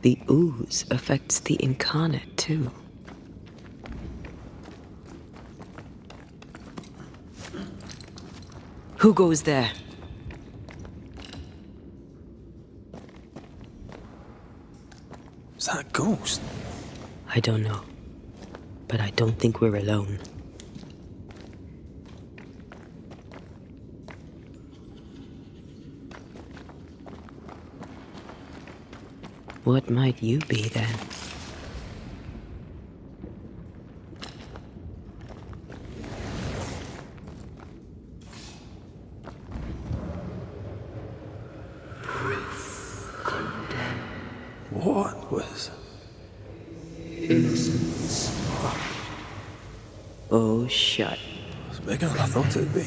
The ooze affects the incarnate, too. Who goes there? Is that a ghost? I don't know. But I don't think we're alone. What might you be then? What was... Innocence. Oh, shut. It's bigger than I thought it'd be.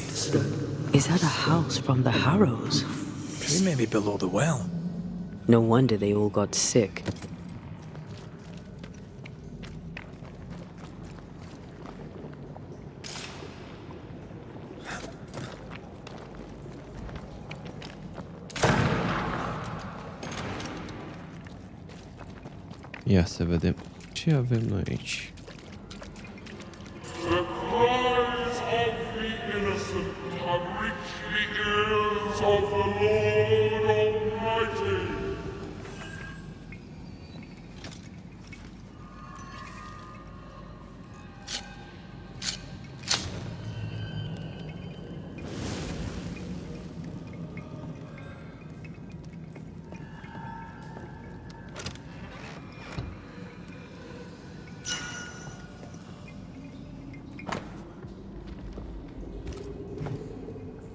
Is that a house from the Harrows? She may be below the well. No wonder they all got sick. Ia să vedem ce avem noi aici. The cries of the innocent have reached the ears of the Lord Almighty.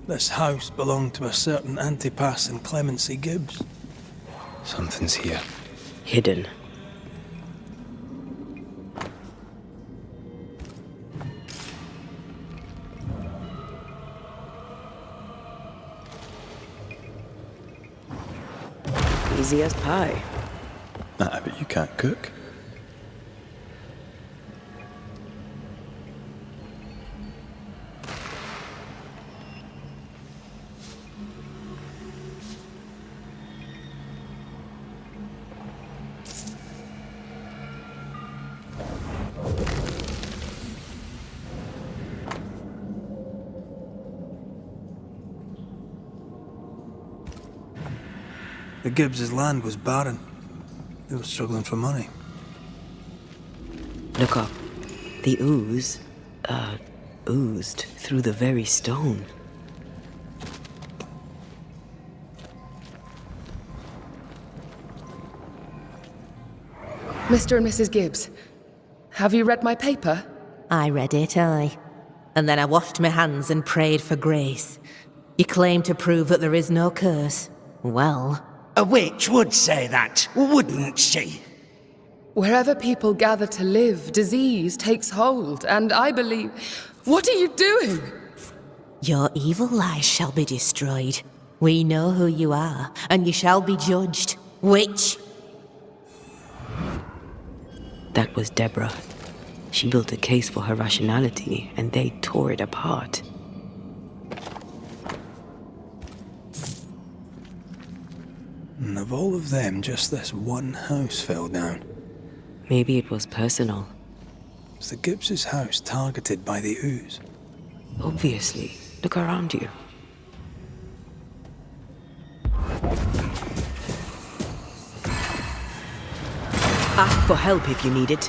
This house belonged to a certain Antipas and Clemency Gibbs. Something's here. Hidden. easy as pie. Nah, but you can't cook. The Gibbs' land was barren. They were struggling for money. Look up. The ooze, oozed through the very stone. Mr. and Mrs. Gibbs, have you read my paper? I read it, aye. And then I washed my hands and prayed for grace. You claim to prove that there is no curse. Well... A witch would say that, wouldn't she? Wherever people gather to live, disease takes hold, and I believe... What are you doing? Your evil lies shall be destroyed. We know who you are, and you shall be judged. Witch! That was Deborah. She built a case for her rationality, and they tore it apart. And of all of them, just this one house fell down. Maybe it was personal. Was the Gibbs' house targeted by the ooze? Obviously. Look around you. Ask for help if you need it.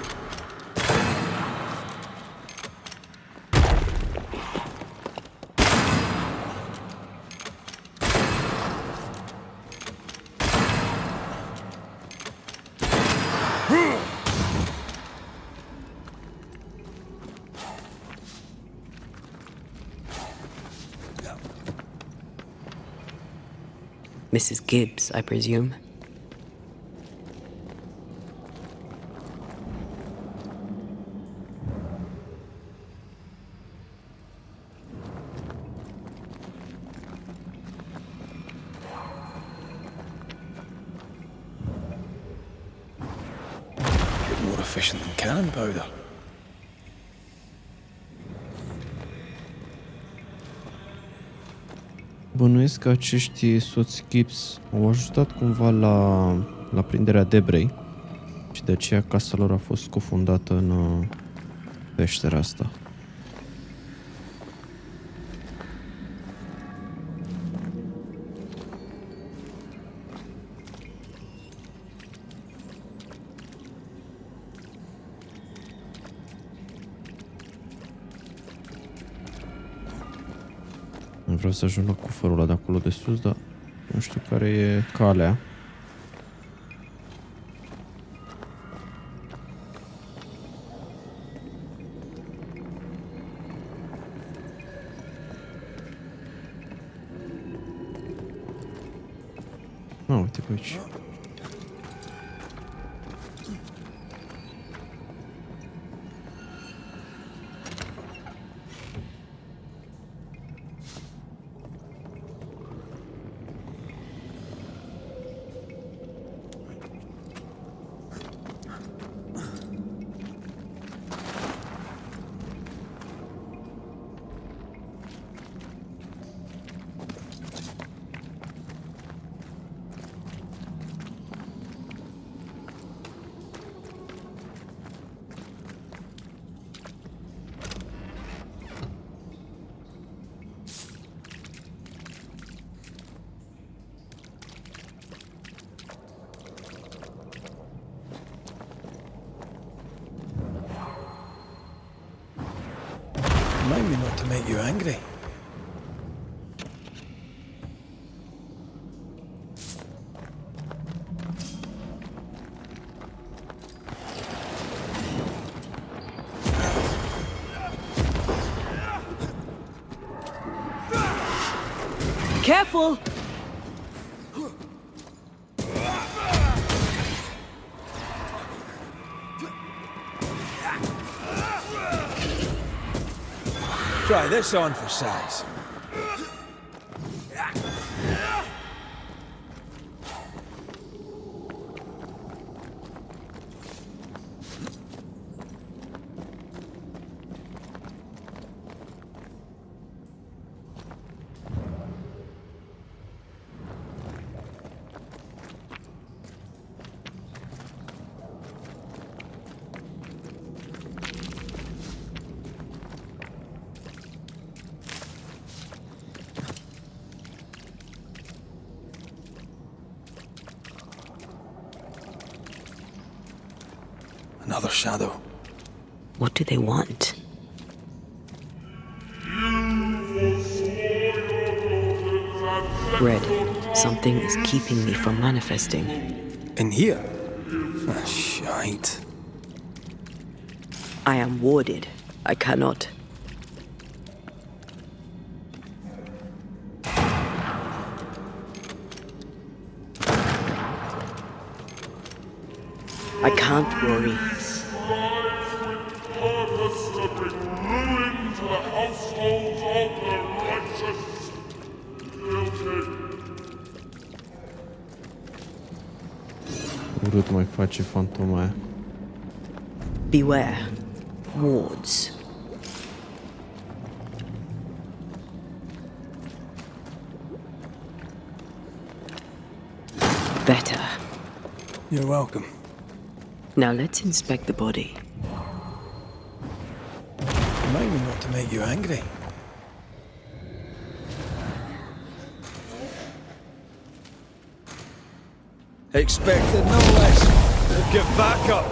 Mrs. Gibbs, I presume. More efficient than cannon powder. Bănuiesc că acești soți Gibbs au ajutat cumva la prinderea Debrei și de aceea casa lor a fost scufundată în peștera asta. Vreau să ajung la cufărul ăla de acolo de sus, dar nu știu care e calea. Uite pe aici. Remind me not to make you angry. Careful! Try this on for size. Another shadow. What do they want? Red, something is keeping me from manifesting. In here? Ah, shite. I am warded. I cannot. I can't worry. Purpose to bring ruin to the households of the righteous. Guilty. Urât mai face fantoma aia. Beware. Wards. Better. You're welcome. Now let's inspect the body. Remind me not to make you angry. Expected no less. Get back up.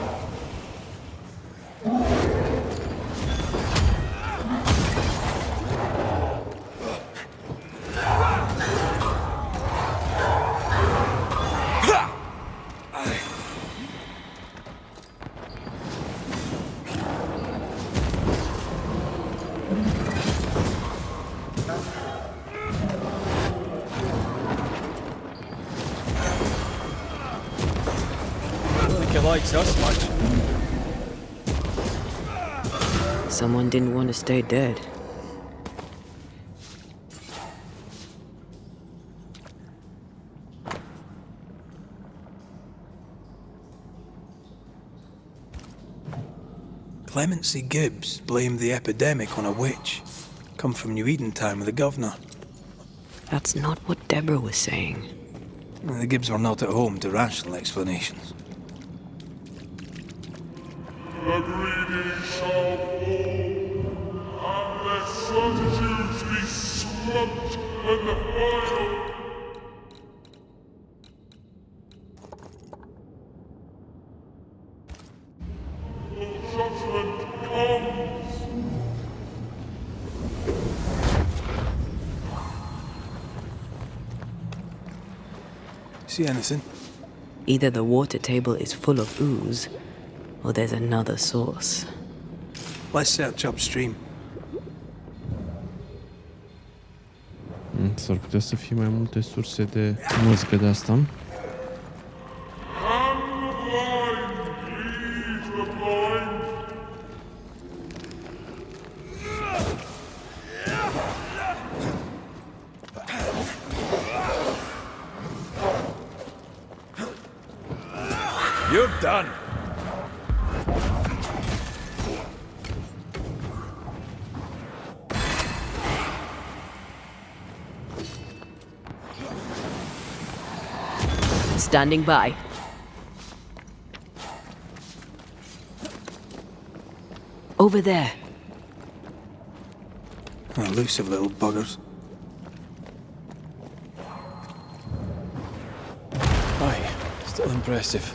Likes us much. Someone didn't want to stay dead. Clemency Gibbs blamed the epidemic on a witch. Come from New Eden time with the governor. That's not what Deborah was saying. The Gibbs were not at home to rational explanations. The greedy shall fall, and their certitudes be swept in the fire. The judgment comes. See anything? Either the water table is full of ooze, or there's another source. Let's search upstream. S-ar putea să fie mai multe surse de muzică de asta. You're done. Standing by. Over there. Elusive little buggers. Aye, still impressive.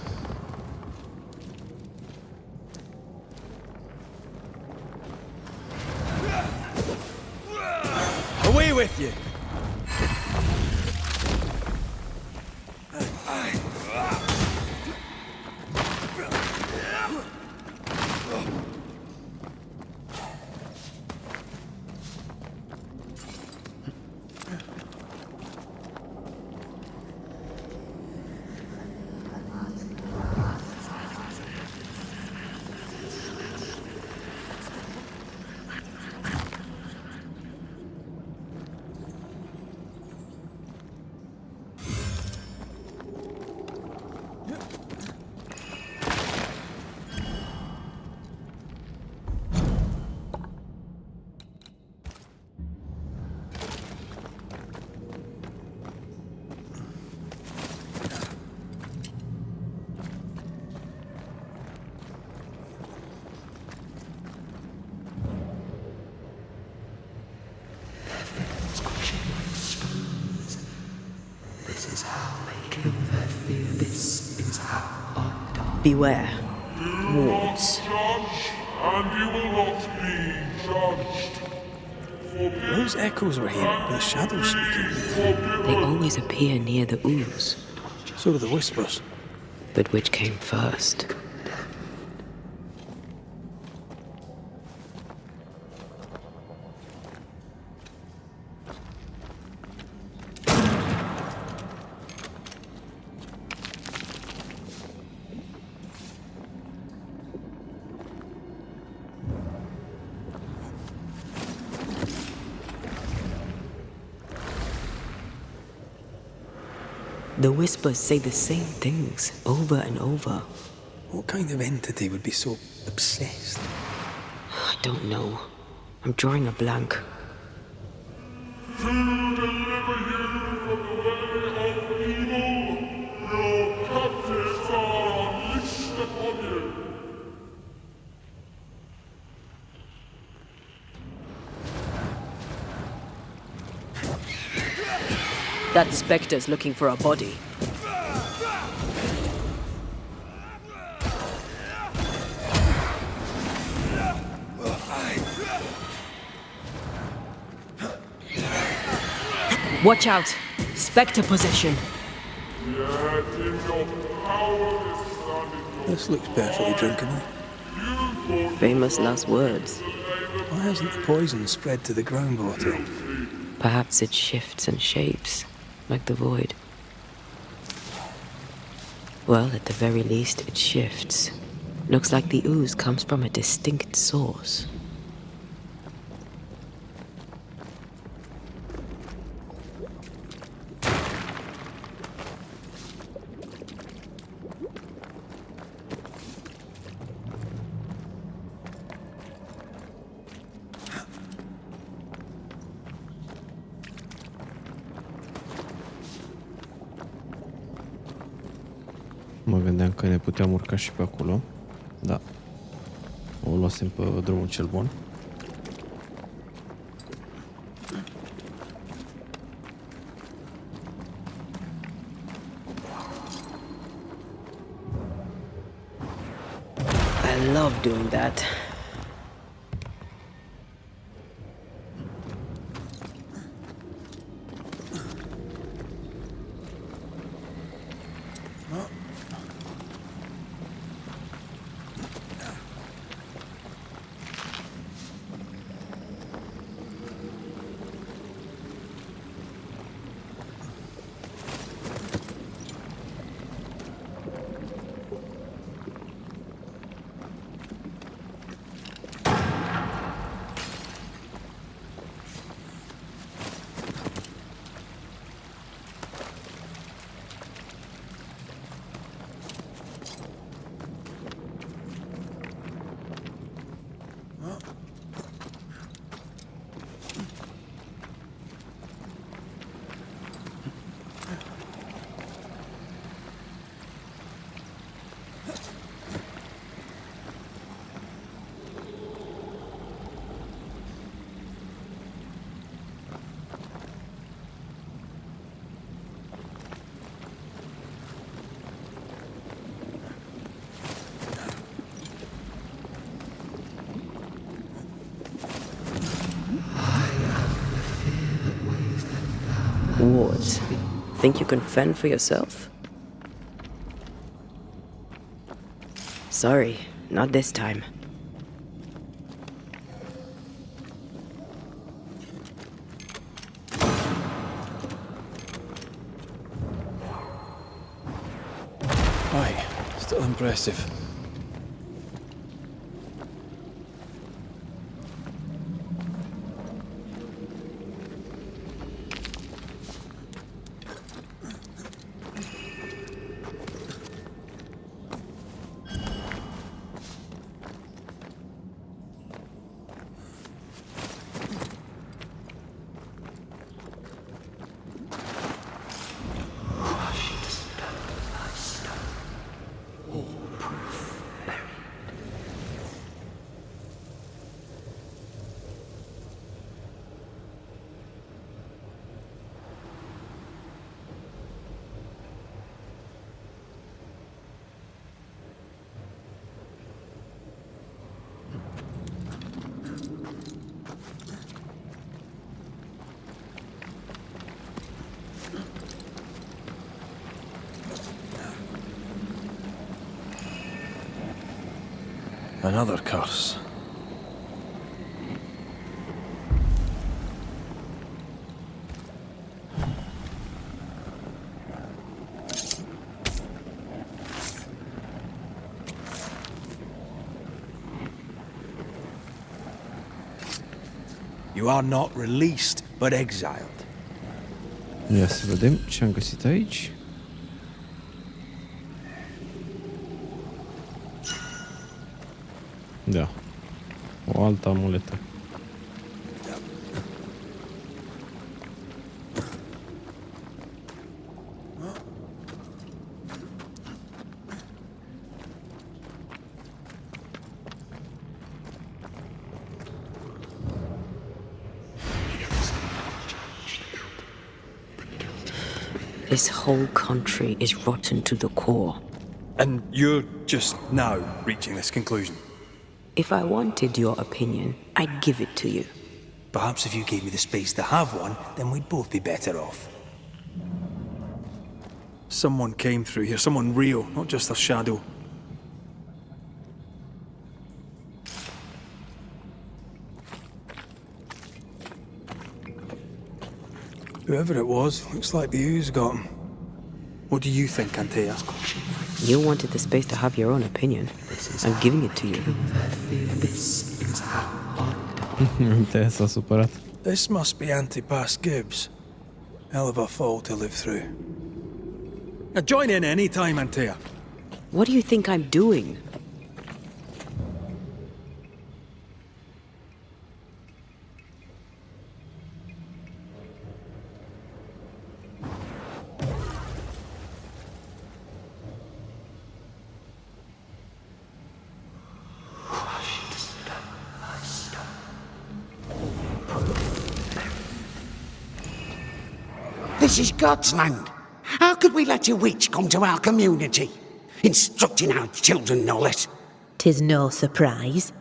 Away with you! Beware. wards. Judge, and you will not be judged. Those echoes we're hearing were the shadows speaking. They always appear near the ooze. So do the whispers. But which came first? The whispers say the same things over and over. What kind of entity would be so obsessed? I don't know. I'm drawing a blank. To deliver you from the way of evil, your captives are unleashed upon you. That specter's looking for a body. Watch out! Spectre possession. Yet in your powerless and This looks perfectly drinkable. Famous last words. Why hasn't the poison spread to the groundwater? Perhaps it shifts and shapes, like the void. Well, at the very least, it shifts. Looks like the ooze comes from a distinct source. Mă gândeam că ne puteam urca și pe acolo. Da. O luasem pe drumul cel bun. I love doing that. Wards. Think you can fend for yourself? Sorry, not this time. Aye, still impressive. Another curse. You are not released, but exiled. Ia să vedem ce am găsit aici. Da. O altă amuletă. This whole country is rotten to the core. And you're just now reaching this conclusion? If I wanted your opinion, I'd give it to you. Perhaps if you gave me the space to have one, then we'd both be better off. Someone came through here, someone real, not just a shadow. Whoever it was, looks like the ooze got him. What do you think, Antea? You wanted the space to have your own opinion. I'm giving it to you. Antea s-a supărat. This must be Antipas Gibbs. Hell of a fall to live through. Now join in any time, Antea. What do you think I'm doing? This is God's land. How could we let a witch come to our community? Instructing our children, no less. 'Tis no surprise.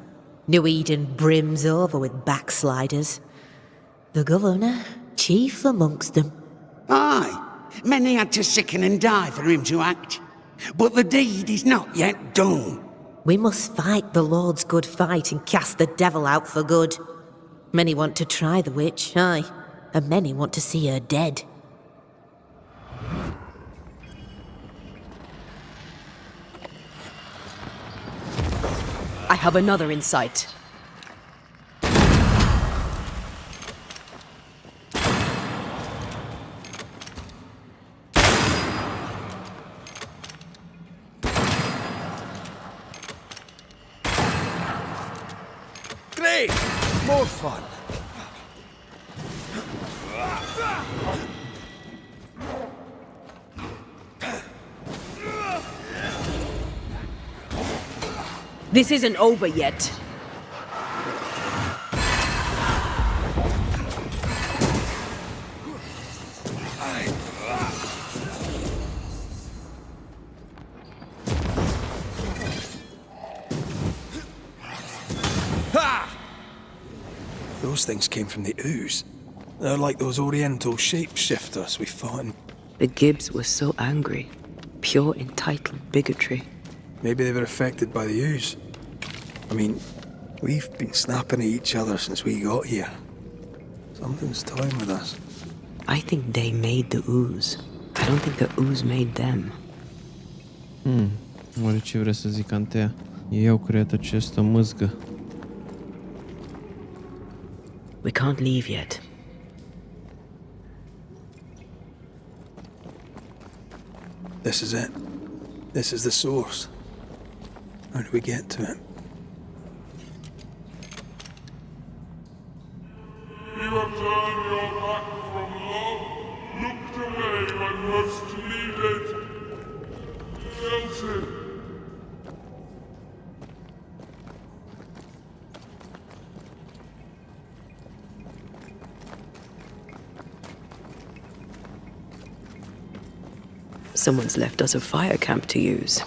New Eden brims over with backsliders. The governor, chief amongst them. Aye, many had to sicken and die for him to act. But the deed is not yet done. We must fight the Lord's good fight and cast the devil out for good. Many want to try the witch, aye, and many want to see her dead. I have another insight. Great! More fun. This isn't over yet. Those things came from the ooze. They're like those oriental shapeshifters we fought in. The Gibbs were so angry. Pure entitled bigotry. Maybe they were affected by the ooze. I mean, we've been snapping at each other since we got here. Something's toying with us. I think they made the ooze. I don't think the ooze made them. Oare ce vrea să zic Antea? Ei au creat această mâzgă. We can't leave yet. This is it. This is the source. How do we get to it? You have turned your back from love, looked away when most needed. Melted. Someone's left us a fire camp to use.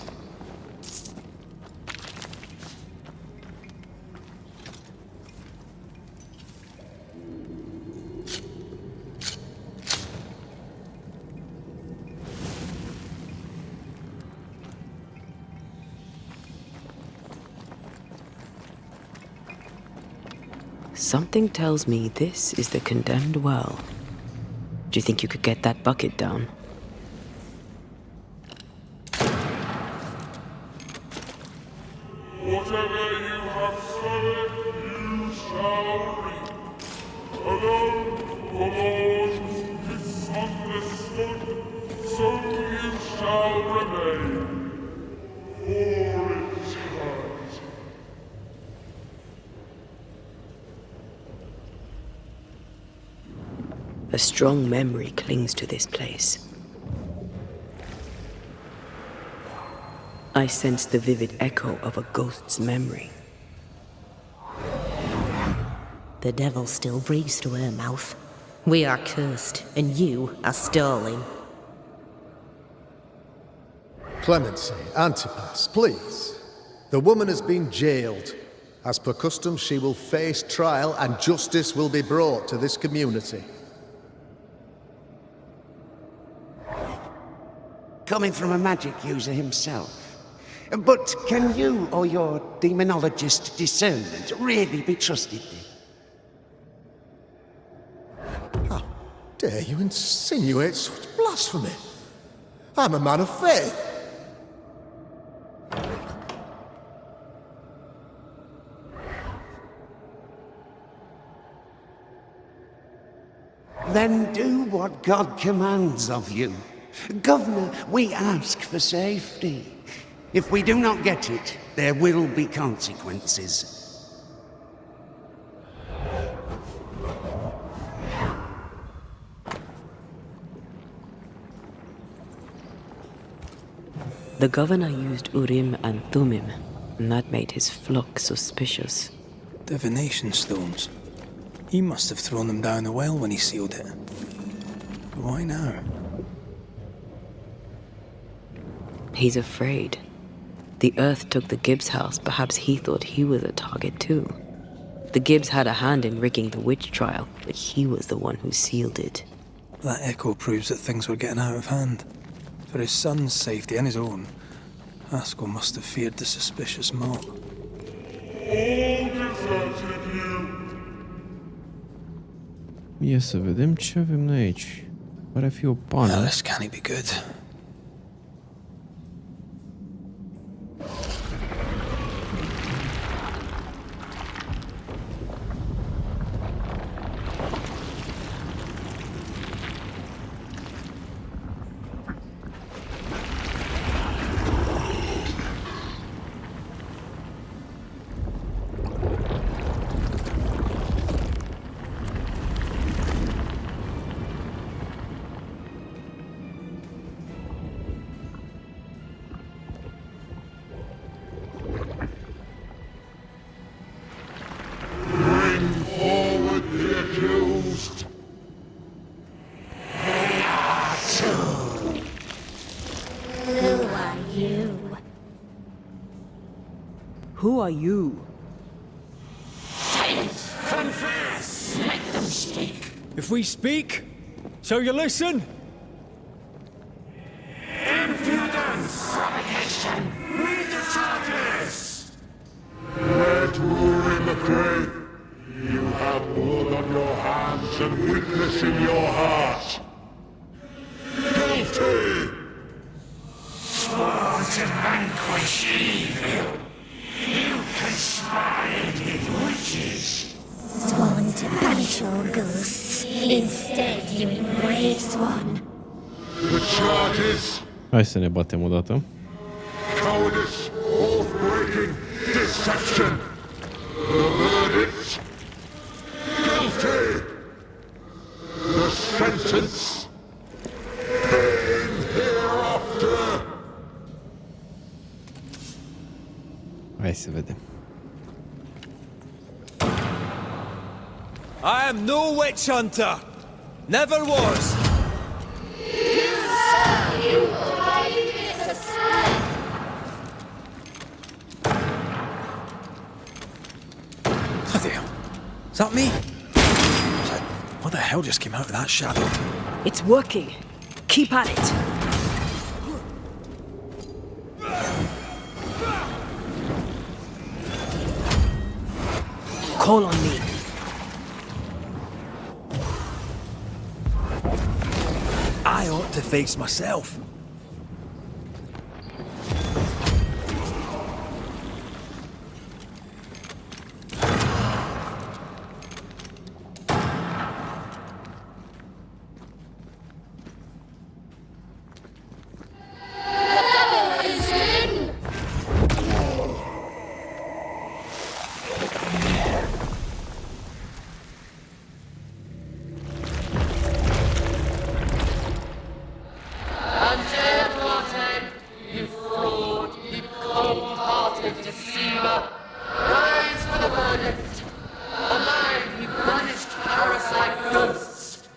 Something tells me this is the condemned well. Do you think you could get that bucket down? Whatever you have sown, you shall reap. Alone, the Lord misunderstood, so you shall remain. For eternity. A strong memory clings to this place. I sense the vivid echo of a ghost's memory. The devil still breathes through her mouth. We are cursed, and you are stalling. Clemency, Antipas, please. The woman has been jailed. As per custom, she will face trial and justice will be brought to this community. Coming from a magic user himself. But can you or your demonologist discernment really be trusted? How dare you insinuate such blasphemy? I'm a man of faith. Then do what God commands of you. Governor, we ask for safety. If we do not get it, there will be consequences. The governor used Urim and Thummim, and that made his flock suspicious. Divination stones. He must have thrown them down the well when he sealed it. But why now? He's afraid. The Earth took the Gibbs house. Perhaps he thought he was a target too. The Gibbs had a hand in rigging the witch trial, but he was the one who sealed it. That echo proves that things were getting out of hand. For his son's safety and his own, Haskell must have feared the suspicious mob. All deserted you. Ia să vedem ce avem noi aici. Pare a fi o pană. Well, this can't be good. Who are you? Confess! Let them speak. If we speak, so you listen? Impudence! Provocation! Read the charges! Red Urim McRae, you have blood on your hands and weakness in your heart. Guilty! Swore to vanquish evil. You conspired with witches. Sworn to banish all ghosts. Instead, you embrace one. The charges: Hai să ne batem o dată. cowardice, oath-breaking, deception. The verdict: guilty. The sentence: pain hereafter. Hai să vedem. I am no witch hunter. Never was. Bloody hell. Is that me? What the hell just came out of that shadow? It's working. Keep at it. Call on me. I ought to face myself. Antea Duarte, you fraud, you cold-hearted deceiver, rise for the verdict. Alive, you banished parasite ghosts.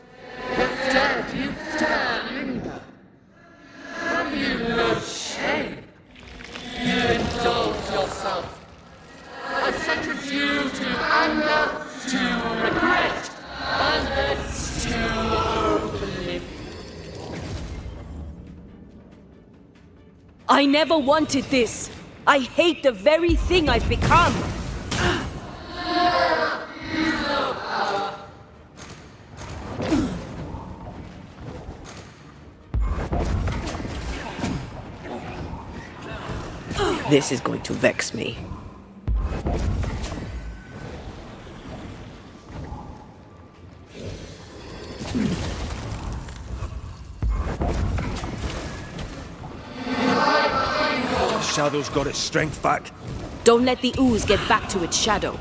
But dead, you dare linger. Have you no shame? You indulge yourself. I sentence you to anger, to regret, and hence to oblivion. I never wanted this. I hate the very thing I've become. This is going to vex me. Shadow's got its strength back. Don't let the ooze get back to its shadow.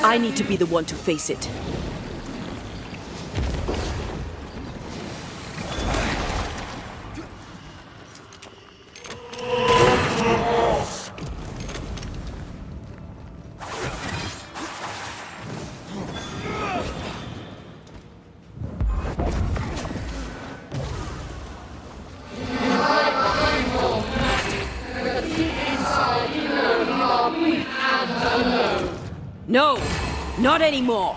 I need to be the one to face it. No, not anymore.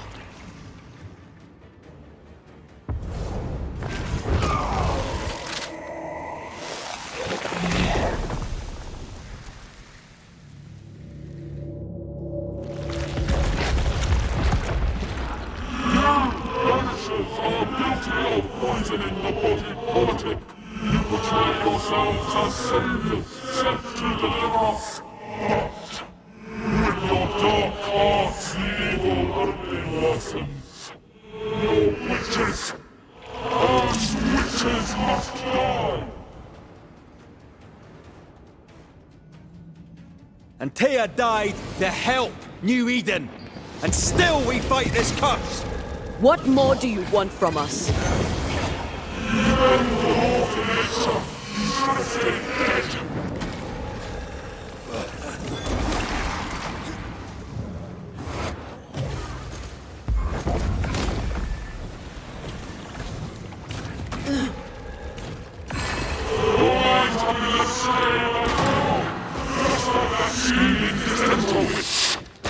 Banishers are guilty of poisoning the body politic. You portray yourselves as saviors sent to deliver us. But with your dark hearts, the evil only worsens. Your witches, Earth's witches must die. Antea died to help New Eden, and still we fight this curse! What more do you want from us?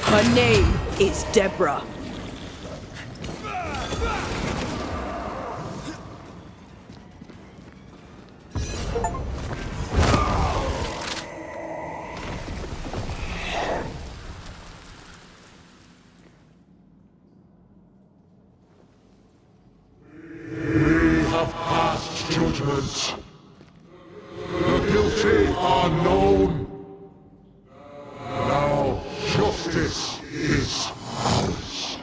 Her name is Deborah. We have passed judgment. The guilty are known. Now justice is ours.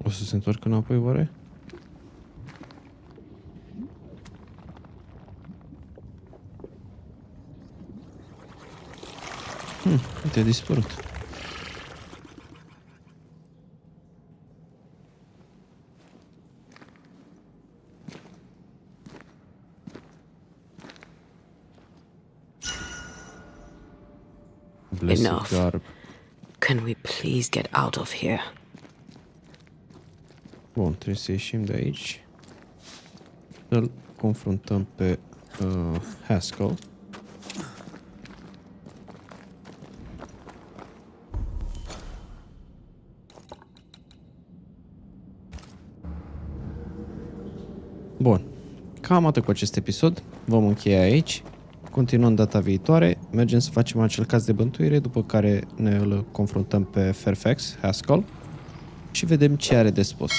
O să se întoarcă înapoi, oare? Uite, a dispărut. Blessed Enough. garb. Can we please get out of here? Bun, trebuie să ieșim de aici. Să-l confruntăm pe Haskell. Bun. Cam atât cu acest episod. Vom încheia aici. Continuăm data viitoare. Mergem să facem acel caz de bântuire, după care ne îl confruntăm pe Fairfax, Haskell, și vedem ce are de spus.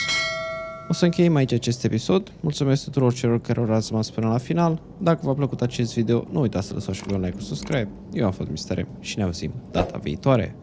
O să încheiem aici acest episod. Mulțumesc tuturor celor care au rămas până la final. Dacă v-a plăcut acest video, nu uitați să lăsați și un like cu subscribe. Eu am fost Mr. M și ne auzim data viitoare.